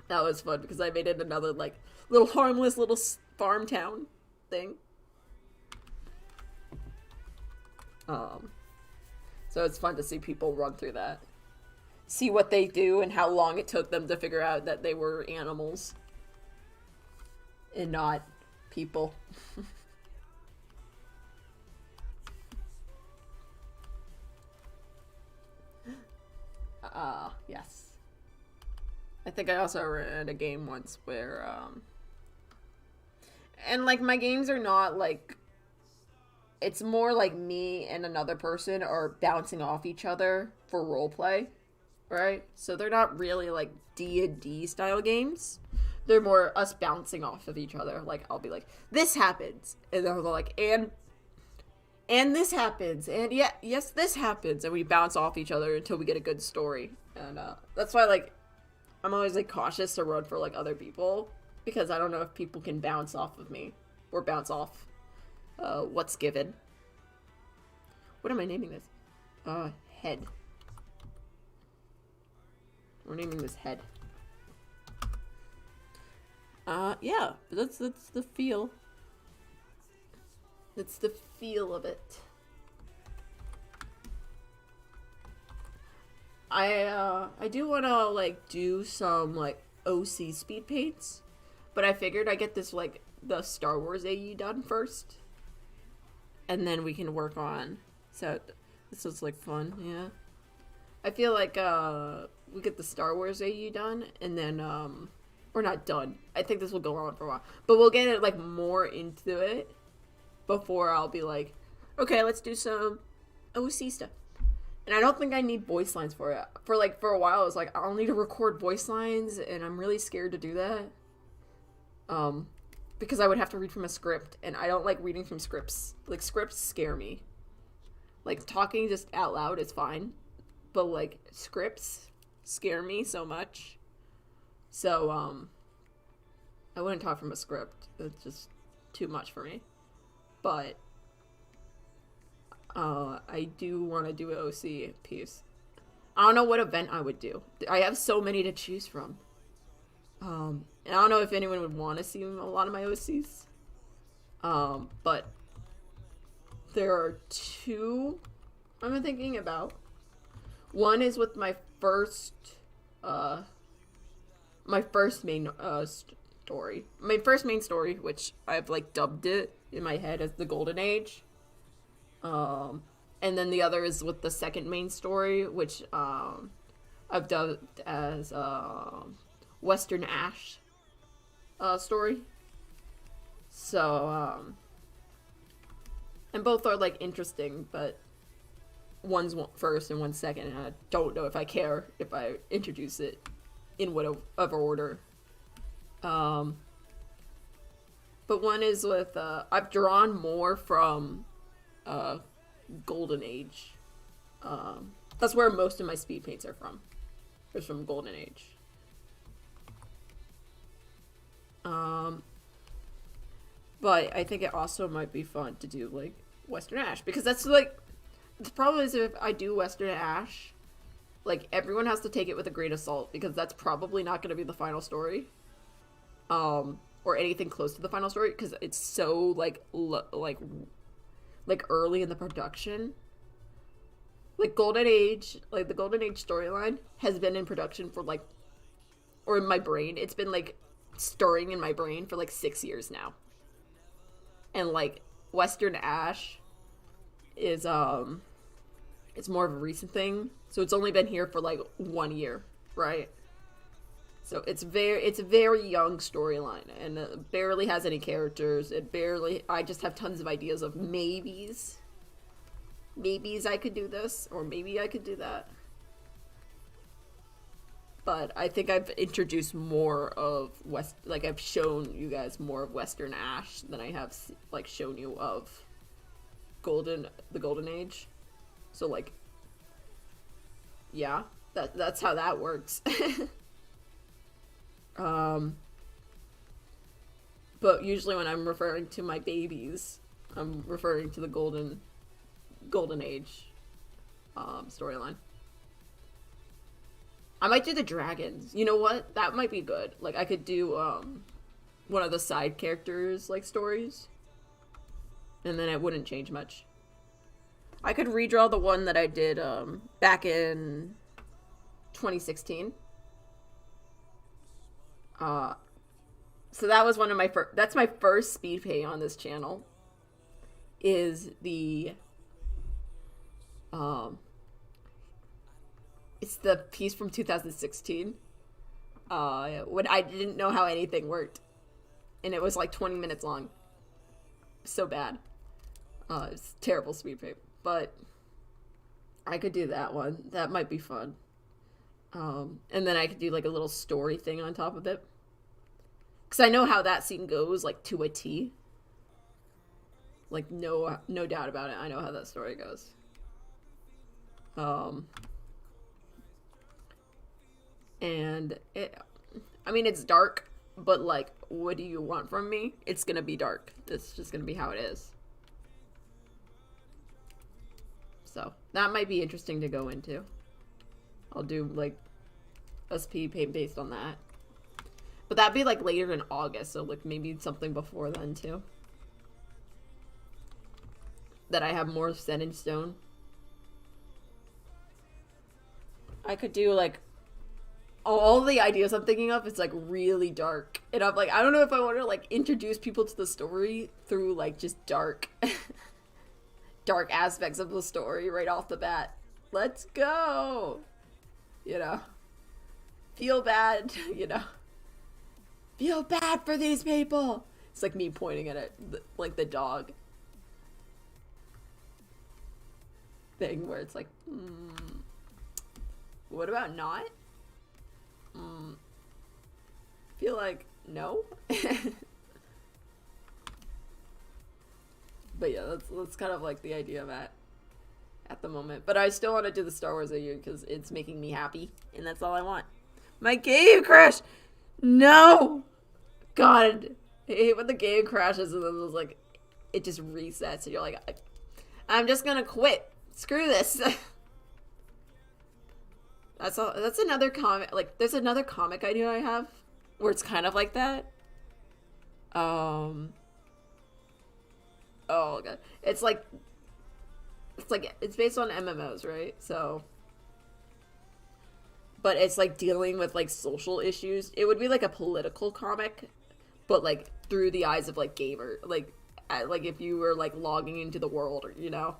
That was fun because I made it another like little harmless little farm town thing. So it's fun to see people run through that. See what they do and how long it took them to figure out that they were animals and not people. Yes. I think I also ran a game once where, and like my games are not like, it's more like me and another person are bouncing off each other for roleplay, right? So they're not really like D&D style games. They're more us bouncing off of each other. Like I'll be like, this happens, and they'll go like, and this happens, and yeah, yes, this happens, and we bounce off each other until we get a good story. And that's why like I'm always like cautious to run for like other people, because I don't know if people can bounce off of me or bounce off what's given. What am I naming this? Head. We're naming this head. Yeah, that's the feel. That's the feel of it. I do want to like do some like OC speed paints, but I figured I get this like the Star Wars AU done first, and then we can work on. So this was like fun, yeah. I feel like we get the Star Wars AU done, and then we're not done. I think this will go on for a while, but we'll get it like more into it before I'll be like, okay, let's do some OC stuff. And I don't think I need voice lines for it. For a while, I was like, I'll need to record voice lines, and I'm really scared to do that. Because I would have to read from a script, and I don't like reading from scripts. Like, scripts scare me. Like, talking just out loud is fine, but, like, scripts scare me so much. So, I wouldn't talk from a script. It's just too much for me. But I do want to do an OC piece. I don't know what event I would do. I have so many to choose from. And I don't know if anyone would want to see a lot of my OCs. But there are two I'm thinking about. One is with my first main story. My first main story, which I've like dubbed it in my head as the Golden Age. And then the other is with the second main story, which I've dubbed as Western Ash story. So and both are like interesting, but one's first and one's second, and I don't know if I care if I introduce it in whatever order. But one is with I've drawn more from Golden Age. That's where most of my speed paints are from. It's from Golden Age. But I think it also might be fun to do like Western Ash, because that's like the problem is if I do Western Ash, like everyone has to take it with a grain of salt, because that's probably not going to be the final story, or anything close to the final story, because it's so like early in the production. Like Golden Age, like the Golden Age storyline has been in production for like, or in my brain, it's been like stirring in my brain for like 6 years now. And like Western Ash is it's more of a recent thing, so it's only been here for like 1 year, right? So it's a very young storyline, and it barely has any characters. I just have tons of ideas of maybes I could do this, or maybe I could do that. But I think I've introduced more of I've shown you guys more of Western Ash than I have like shown you of the Golden Age. So like, yeah, that's how that works. But usually when I'm referring to my babies, I'm referring to the Golden Age storyline. I might do the dragons. You know what? That might be good. Like, I could do one of the side characters like stories, and then it wouldn't change much. I could redraw the one that I did back in 2016. So that was one of my first. That's my first speed paint on this channel. Is the it's the piece from 2016. When I didn't know how anything worked, and it was like 20 minutes long. So bad. It's terrible speed paint, but I could do that one. That might be fun. And then I could do like a little story thing on top of it, because I know how that scene goes, like to a T. Like no doubt about it. I know how that story goes. And it's dark, But like, what do you want from me? It's gonna be dark. It's just gonna be how it is. So that might be interesting to go into. I'll do like SP paint based on that. But that'd be like later in August, so like maybe something before then too. That I have more set in stone. I could do like all the ideas I'm thinking of is like really dark. And I'm like, I don't know if I want to like introduce people to the story through like just dark dark aspects of the story right off the bat. Let's go. You know. Feel bad, you know. Feel bad for these people. It's like me pointing at it, like the dog thing where it's like, what about not? Feel like no. But yeah, that's kind of like the idea of at the moment. But I still want to do the Star Wars AU because it's making me happy, and that's all I want. My game crashed. No, God, I hate when the game crashes and then it's like it just resets, and you're like, I'm just gonna quit. Screw this. That's another comic. Like, there's another comic idea I have where it's kind of like that. Oh god, it's based on MMOs, right? So, but it's like dealing with like social issues. It would be like a political comic, but like through the eyes of like gamer, like if you were like logging into the world, or you know,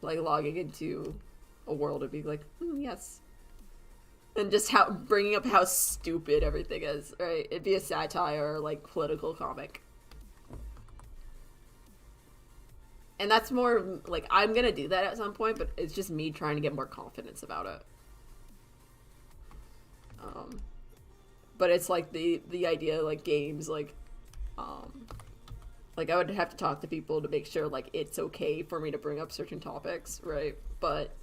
like logging into a world, it'd be like, yes. And just bringing up how stupid everything is, right? It'd be a satire or like political comic. And that's more like, I'm gonna do that at some point, but it's just me trying to get more confidence about it. But it's like the idea, like games, like I would have to talk to people to make sure like it's okay for me to bring up certain topics, right? But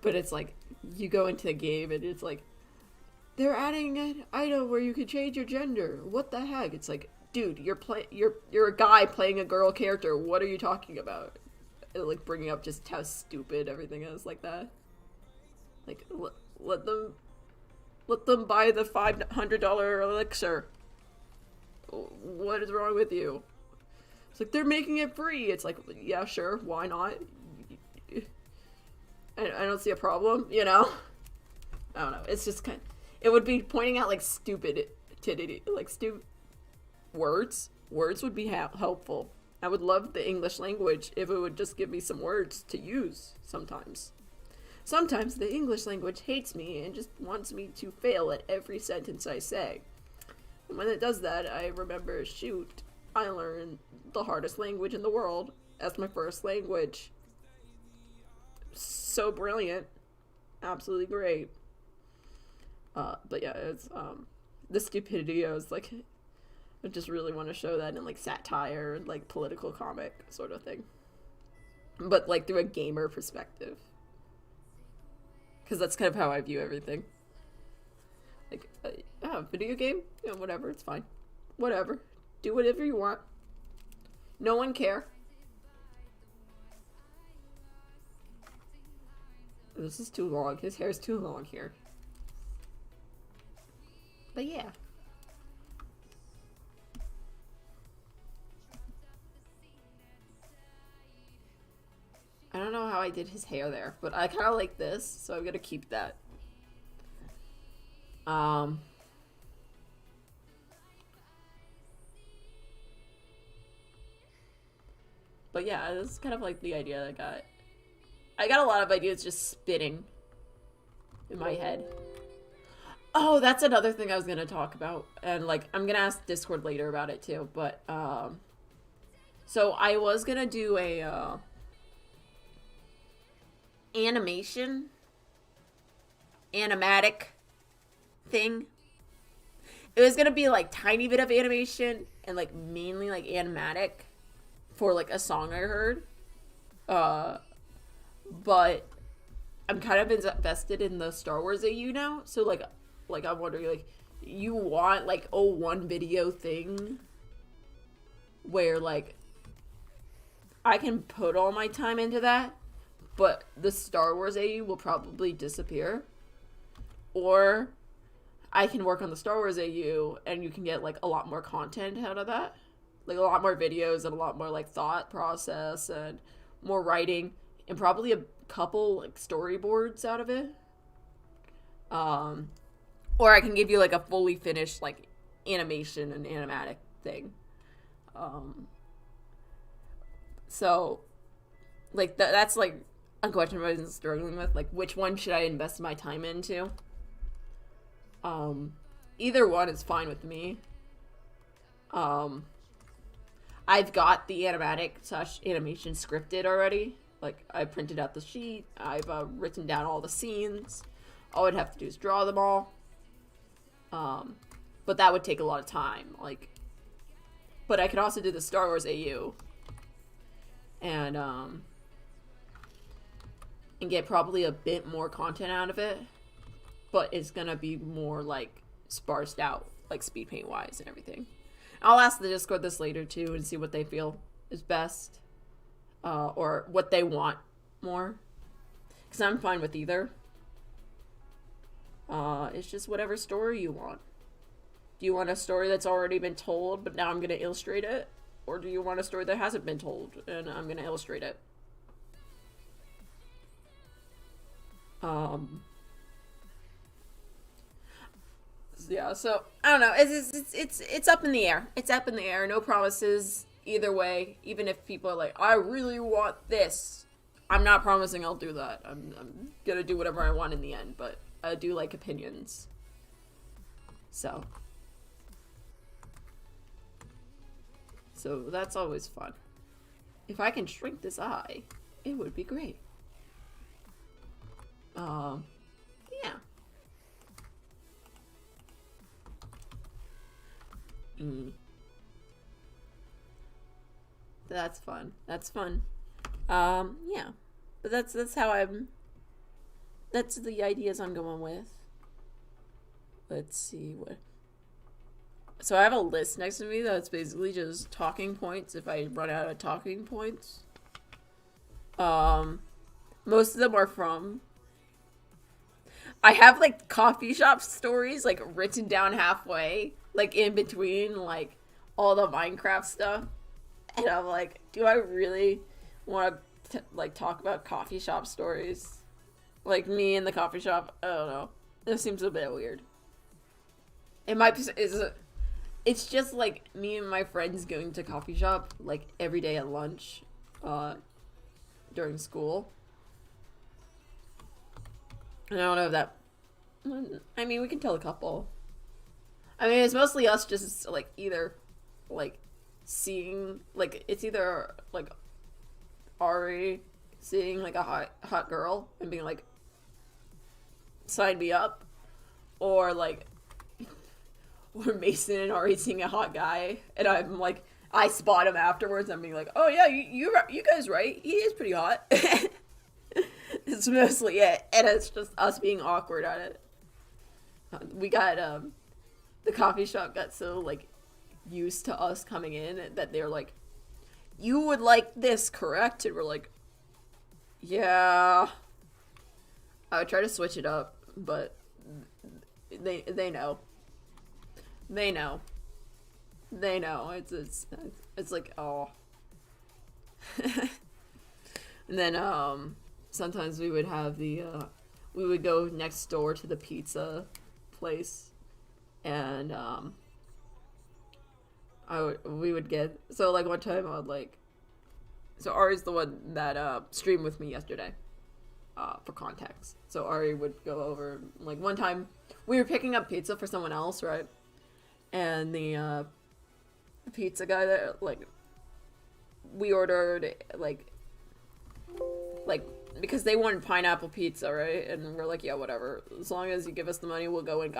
it's like you go into the game and it's like they're adding an item where you can change your gender. What the heck? It's like, dude, you're a guy playing a girl character. What are you talking about? And, like bringing up just how stupid everything is like that. Like let them buy the $500 elixir. What is wrong with you? It's like they're making it free. It's like, yeah, sure, why not? I don't see a problem, you know? I don't know. It's just it would be pointing out like stupid words. Words would be helpful. I would love the English language if it would just give me some words to use sometimes. Sometimes the English language hates me and just wants me to fail at every sentence I say. And when it does that, I remember, shoot, I learned the hardest language in the world as my first language. So brilliant. Absolutely great. But yeah, it's, the stupidity, I was like, I just really want to show that in, like, satire, like, political comic sort of thing. But, like, through a gamer perspective. Because that's kind of how I view everything. Like, video game? Yeah, whatever, it's fine. Whatever. Do whatever you want. No one care. This is too long. His hair's too long here. But yeah. I don't know how I did his hair there, but I kind of like this, so I'm gonna keep that. But yeah, this is kind of like the idea I got. I got a lot of ideas just spitting in my head. Oh, that's another thing I was gonna talk about, and like I'm gonna ask Discord later about it too. But so I was gonna do a animatic thing. It was gonna be like tiny bit of animation and like mainly like animatic for like a song I heard. But I'm kind of invested in the Star Wars AU now, so like like, I'm wondering, like, you want, like, a one video thing where, like, I can put all my time into that, but the Star Wars AU will probably disappear. Or I can work on the Star Wars AU and you can get, like, a lot more content out of that. Like, a lot more videos and a lot more, like, thought process and more writing and probably a couple, like, storyboards out of it. Or I can give you, like, a fully finished, like, animation and animatic thing. So, like, that's, like, a question I've been struggling with. Like, which one should I invest my time into? Either one is fine with me. I've got the animation scripted already. Like, I printed out the sheet. I've written down all the scenes. All I'd have to do is draw them all. But that would take a lot of time. Like, but I could also do the Star Wars AU. And get probably a bit more content out of it. But it's gonna be more, like, sparsed out, like, speed paint wise and everything. I'll ask the Discord this later too and see what they feel is best. Or what they want more. Because I'm fine with either. It's just whatever story you want. Do you want a story that's already been told, but now I'm going to illustrate it? Or do you want a story that hasn't been told, and I'm going to illustrate it? Yeah, so, I don't know. It's up in the air. It's up in the air. No promises either way. Even if people are like, I really want this. I'm not promising I'll do that. I'm going to do whatever I want in the end, but I do like opinions. So that's always fun. If I can shrink this eye, it would be great. Yeah. That's fun. That's fun. Yeah. But that's how that's the ideas I'm going with. Let's see what. So I have a list next to me that's basically just talking points if I run out of talking points. Most of them are from. I have, like, coffee shop stories, like, written down halfway, like, in between, like, all the Minecraft stuff. And I'm like, do I really want to, like, talk about coffee shop stories? Like, me in the coffee shop? I don't know. This seems a bit weird. It might be, it's just, like, me and my friends going to coffee shop, like, every day at lunch, during school. And I don't know if that, I mean, we can tell a couple. I mean, it's mostly us just, like, either, like, seeing, like, it's either, like, Ari seeing, like, a hot girl and being like, sign me up, or, like, or Mason and Ari seeing a hot guy, and I'm like, I spot him afterwards, and I'm being like, oh yeah, you guys right, he is pretty hot. It's mostly it, and it's just us being awkward at it. We got, the coffee shop got so, like, used to us coming in that they're like, you would like this, correct? And we're like, yeah. I would try to switch it up, but they know. They know. They know. It's like, oh. And then, sometimes we would have we would go next door to the pizza place, and, we would get, so, like, one time I would, like, so Ari's the one that, streamed with me yesterday, for context. So Ari would go over, like, one time, we were picking up pizza for someone else, right? And the pizza guy that, like, we ordered, like, because they wanted pineapple pizza, right? And we're like, yeah, whatever. As long as you give us the money, we'll go and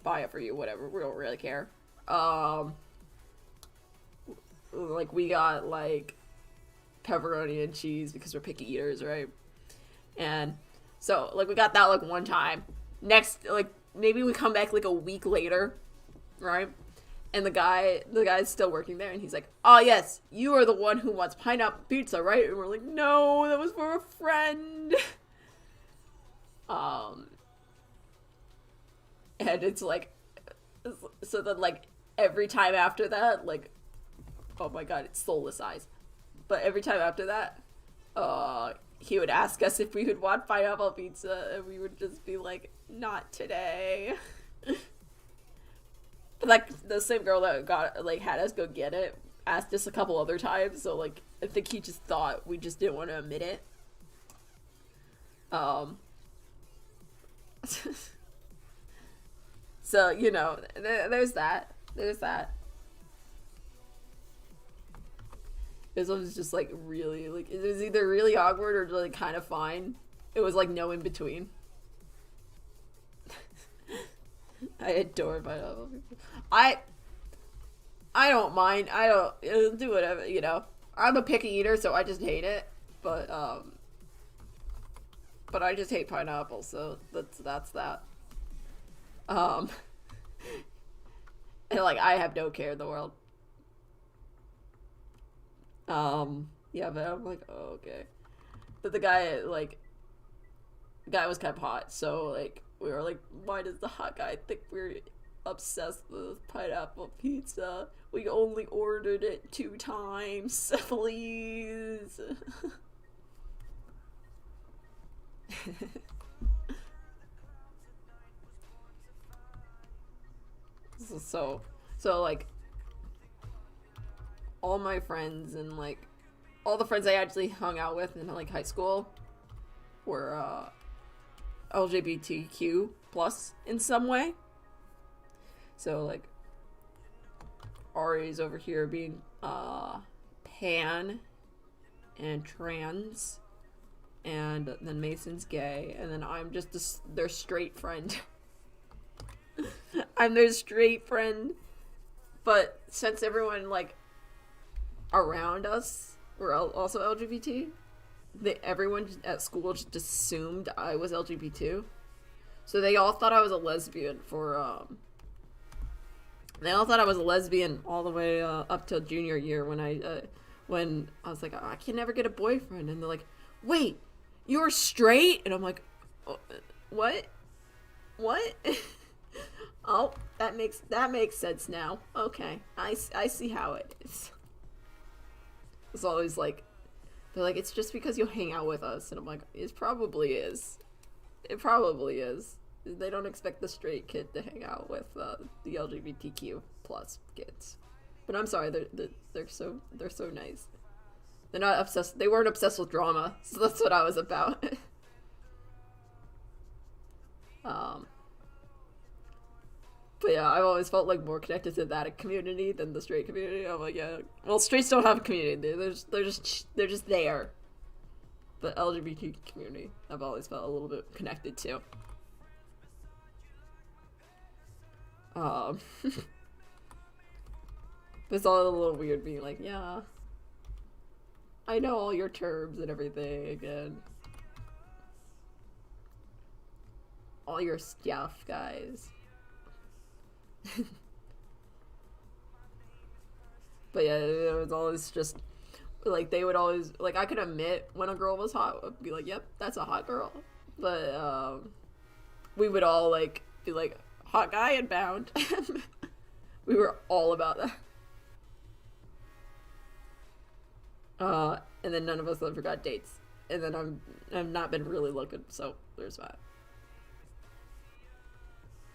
buy it for you, whatever. We don't really care. Like, we got, like, pepperoni and cheese because we're picky eaters, right? And so, like, we got that, like, one time. Next, like, maybe we come back like a week later, right? And the guy's still working there, and he's like, "Oh yes, you are the one who wants pineapple pizza, right?" And we're like, "No, that was for a friend." And it's like, so then like every time after that, like, oh my god, it's soulless eyes. But every time after that, he would ask us if we would want pineapple pizza, and we would just be like, "Not today." Like the same girl that had us go get it asked us a couple other times, so like I think he just thought we just didn't want to admit it. So you know, there's that. This one was just like really, like, it was either really awkward or like kind of fine. It was like no in between. I adore pineapple pizza. I don't mind. I don't do whatever, you know. I'm a picky eater, so I just hate it. But I just hate pineapple, so that's that. And like I have no care in the world. Yeah, but I'm like, oh, okay. But the guy was kind of hot, so like we were like, why does the hot guy think we're obsessed with pineapple pizza? We only ordered it 2 times, please. so like all my friends and like all the friends I actually hung out with in like high school were LGBTQ plus in some way. So like Ari's over here being pan and trans, and then Mason's gay, and then I'm just their straight friend. I'm their straight friend. But since everyone like around us were also LGBT, everyone at school just assumed I was LGBT. So they all thought I was a lesbian they all thought I was a lesbian all the way up till junior year when I was like, oh, I can never get a boyfriend, and they're like, wait, you're straight? And I'm like, oh, what? Oh, that makes sense now. Okay, I see how it is. It's always like, they're like, it's just because you hang out with us, and I'm like, it probably is. It probably is. They don't expect the straight kid to hang out with the LGBTQ plus kids. But I'm sorry, they're so nice. They're not obsessed. They weren't obsessed with drama, so that's what I was about. But yeah, I've always felt like more connected to that community than the straight community. I'm like, yeah, well, straights don't have a community. They're just there. But LGBT community, I've always felt a little bit connected to. But it's all a little weird being like, yeah, I know all your terms and everything again. All your stuff, guys. But yeah, it was always just like they would always like I could admit when a girl was hot. I'd be like, yep, that's a hot girl. But we would all like be like, hot guy and bound. We were all about that. And then none of us ever got dates. And then I've not been really looking, so there's that.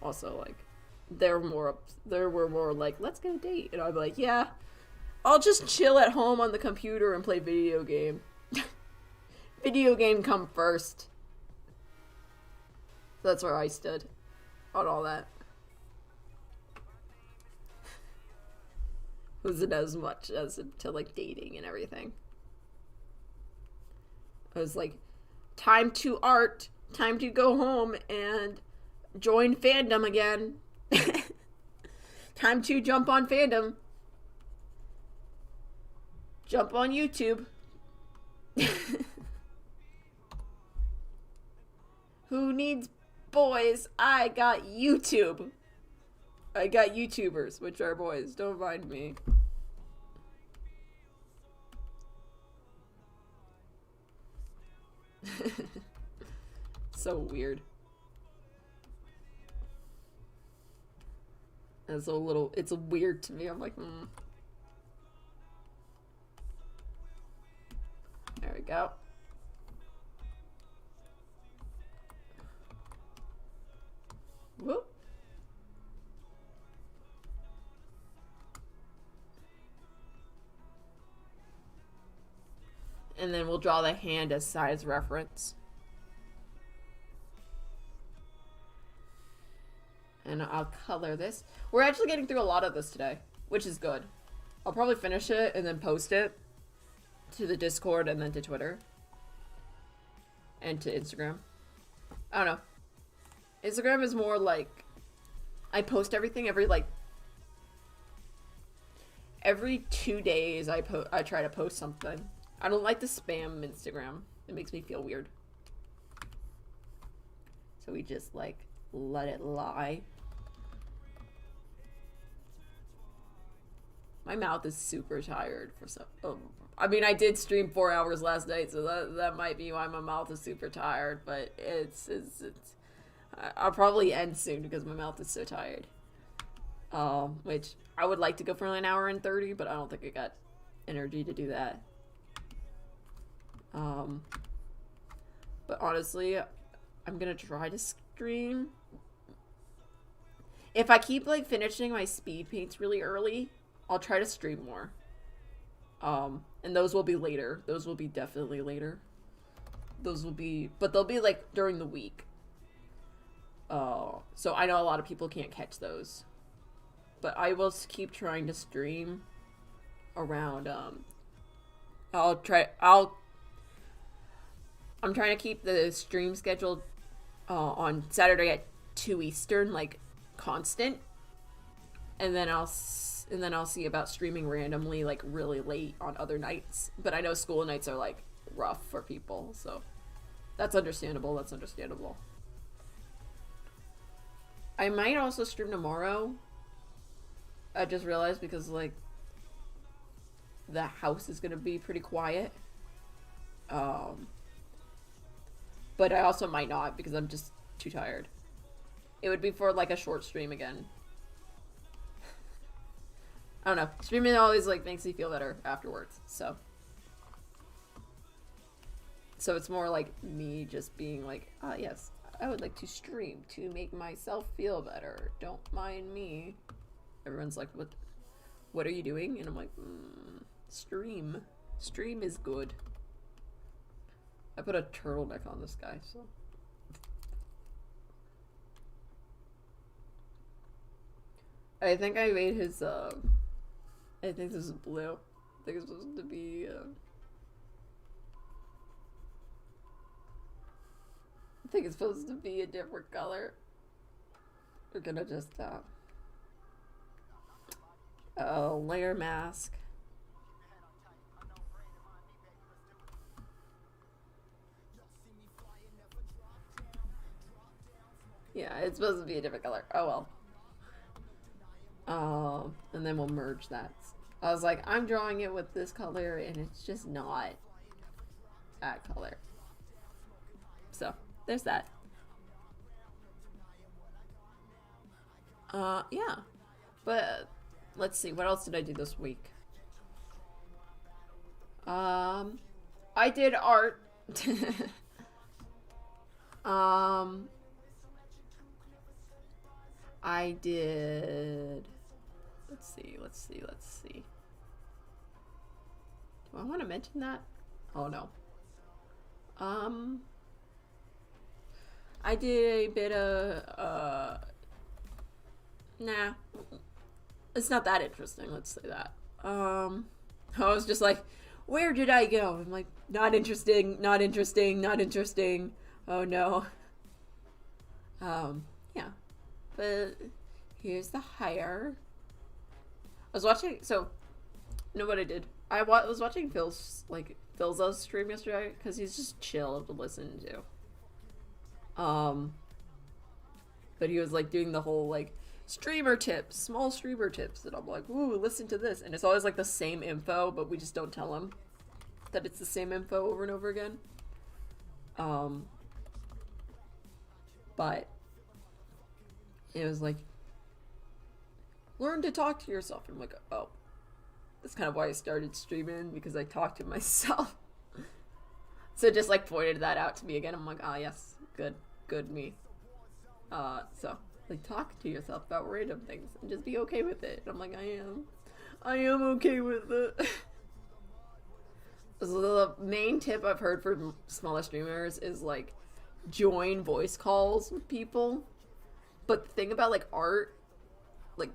Also, like, there were more like, let's get a date, and I'd be like, yeah, I'll just chill at home on the computer and play video game. Video game come first. That's where I stood on all that. Wasn't as much as into like dating and everything. I was like, time to art, time to go home and join fandom again. Time to jump on fandom. Jump on YouTube. Who needs Boys, I got YouTube. I got YouTubers, which are boys. Don't mind me. So weird. It's a little, it's weird to me. I'm like, There we go. Whoop. And then we'll draw the hand as size reference. And I'll color this. We're actually getting through a lot of this today, which is good. I'll probably finish it and then post it to the Discord and then to Twitter. And to Instagram. I don't know. Instagram is more like, I post everything every 2 days I try to post something. I don't like to spam Instagram. It makes me feel weird. So we just like let it lie. My mouth is super tired for some. I mean, I did stream 4 hours last night, so that might be why my mouth is super tired. But it's I'll probably end soon because my mouth is so tired. Which I would like to go for an hour and 30, but I don't think I got energy to do that. But honestly, I'm gonna try to stream. If I keep like finishing my speed paints really early, I'll try to stream more. And those will be later. Those will be definitely later. Those will be, but they'll be like during the week. So I know a lot of people can't catch those. But I will keep trying to stream around, I'm trying to keep the stream scheduled on Saturday at 2 Eastern, like constant. And then I'll see about streaming randomly, like really late on other nights. But I know school nights are like rough for people, so that's understandable. That's understandable. I might also stream tomorrow. I just realized because like the house is gonna be pretty quiet. But I also might not because I'm just too tired. It would be for like a short stream again. I don't know. Streaming always like makes me feel better afterwards. So it's more like me just being like, ah, yes, I would like to stream to make myself feel better. Don't mind me. Everyone's like, what are you doing? And I'm like, stream. Stream is good. I put a turtleneck on this guy, so. I think I made his, I think this is blue. I think it's supposed to be, I think it's supposed to be a different color. We're gonna just, layer mask. Yeah, it's supposed to be a different color. Oh well. And then we'll merge that. I was like, I'm drawing it with this color, and it's just not that color. So, there's that. Yeah. But, let's see, what else did I do this week? I did art. I did, let's see. Do I want to mention that? Oh no. I did a bit of, nah. It's not that interesting, let's say that. I was just like, where did I go? I'm like, not interesting. Oh no. Yeah. But here's the hair. I was watching, so, you know what I did? I was watching Phil's stream yesterday, because he's just chill to listen to. But he was like doing the whole like streamer tips, small streamer tips, and I'm like, ooh, listen to this, and it's always like the same info, but we just don't tell him that it's the same info over and over again. But it was like, learn to talk to yourself. And I'm like, oh, that's kind of why I started streaming, because I talk to myself. So it just like pointed that out to me again. I'm like, ah, yes, good me. So like talk to yourself about random things and just be okay with it. And I'm like, I am okay with it. So the main tip I've heard for smaller streamers is like join voice calls with people. But the thing about like art, like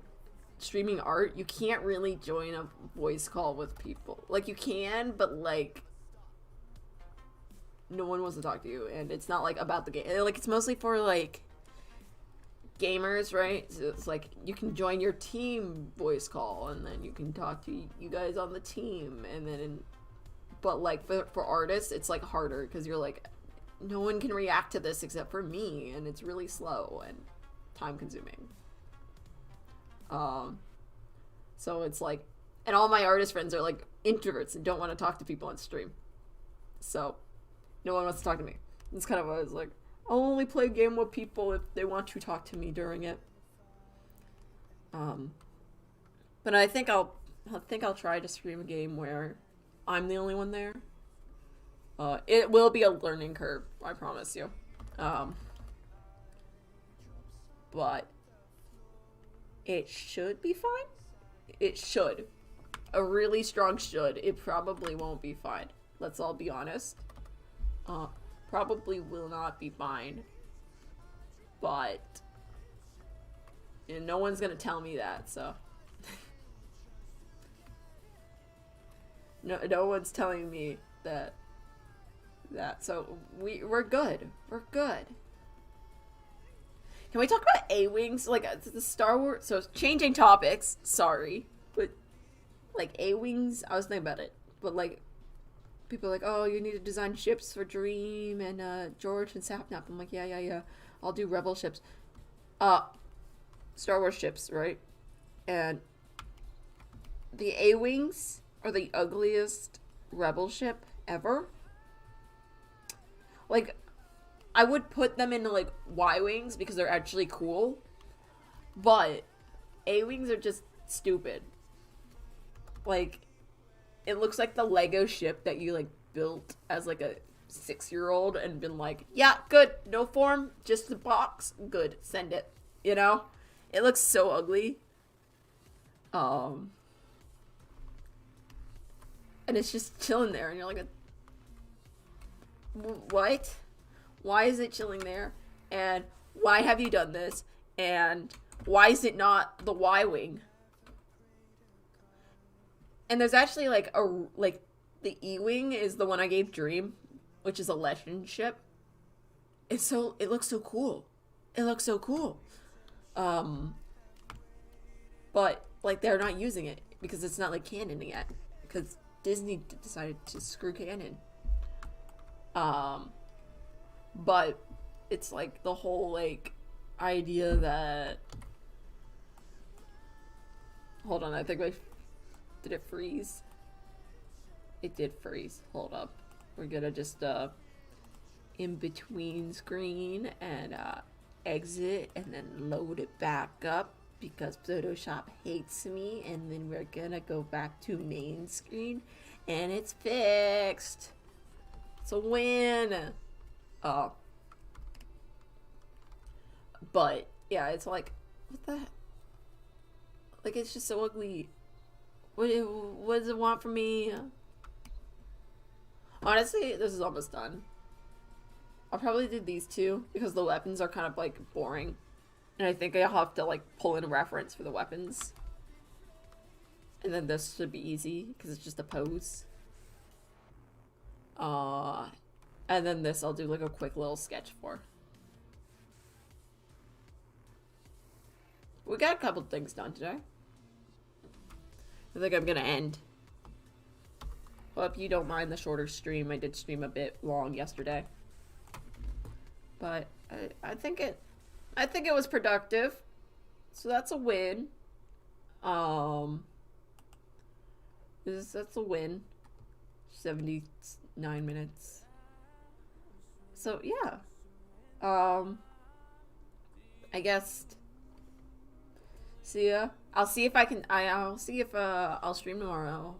streaming art, you can't really join a voice call with people. Like you can, but like no one wants to talk to you, and it's not like about the game. Like it's mostly for like gamers, right? So it's like you can join your team voice call, and then you can talk to you guys on the team, and then but like for artists it's like harder because you're like, no one can react to this except for me, and it's really slow and time consuming. So it's like, and all my artist friends are like introverts and don't want to talk to people on stream, so no one wants to talk to me. It's kind of what I was like, I'll only play a game with people if they want to talk to me during it. But I think I'll try to stream a game where I'm the only one there. It will be a learning curve, I promise you. But it should be fine. It should. A really strong should. It probably won't be fine. Let's all be honest. Probably will not be fine. But no one's gonna tell me that, so. No one's telling me that. So we're good. We're good. Can we talk about A-Wings? Like the Star Wars. So changing topics. Sorry, but like A-Wings. I was thinking about it, but like people are like, oh, you need to design ships for Dream and George and Sapnap. I'm like, yeah. I'll do Rebel ships. Star Wars ships, right? And the A-Wings are the ugliest Rebel ship ever. Like, I would put them into like Y-Wings because they're actually cool, but A-Wings are just stupid. Like, it looks like the Lego ship that you like built as like a 6-year-old and been like, yeah, good, no form, just the box, good, send it. You know, it looks so ugly. And it's just chilling there, and you're like, what? Why is it chilling there? And why have you done this? And why is it not the Y-Wing? And there's actually like the E-Wing is the one I gave Dream, which is a legend ship. It looks so cool. It looks so cool. But like they're not using it because it's not like canon yet, because Disney decided to screw canon. But it's like the whole like idea that, hold on, I think did it freeze? It did freeze. Hold up. We're gonna just in between screen and exit and then load it back up because Photoshop hates me, and then we're gonna go back to main screen and it's fixed. It's a win. But yeah, it's like, what the heck? Like, it's just so ugly. What does it want from me? Honestly, this is almost done. I'll probably do these two because the weapons are kind of like boring, and I think I'll have to like pull in a reference for the weapons. And then this should be easy because it's just a pose. And then this I'll do like a quick little sketch for. We got a couple things done today. I think I'm gonna end. Hope you don't mind the shorter stream. I did stream a bit long yesterday. But I think it I think it was productive. So that's a win. That's a win. 79 minutes. So yeah. I guess see ya. I'll see if I can I'll see if I'll stream tomorrow.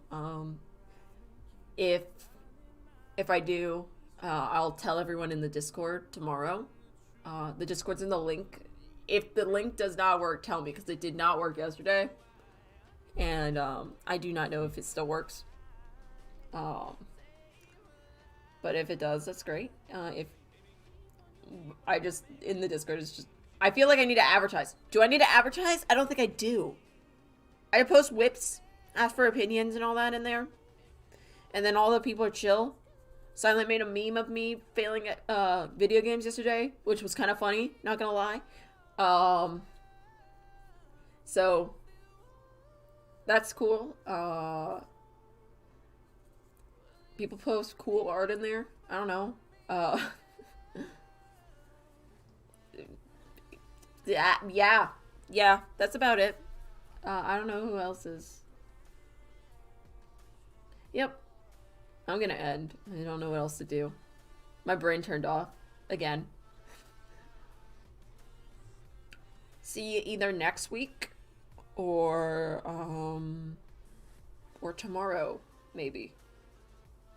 If I do, I'll tell everyone in the Discord tomorrow. The Discord's in the link. If the link does not work, tell me, because it did not work yesterday. And I do not know if it still works. But if it does, that's great. If I just, in the Discord, it's just, I feel like I need to advertise. Do I need to advertise? I don't think I do. I post whips, ask for opinions and all that in there. And then all the people are chill. Silent made a meme of me failing at video games yesterday, which was kind of funny, not gonna lie. So that's cool. People post cool art in there. I don't know. Yeah, that's about it. I don't know who else is. Yep. I'm gonna end. I don't know what else to do. My brain turned off. Again. See you either next week or tomorrow, maybe.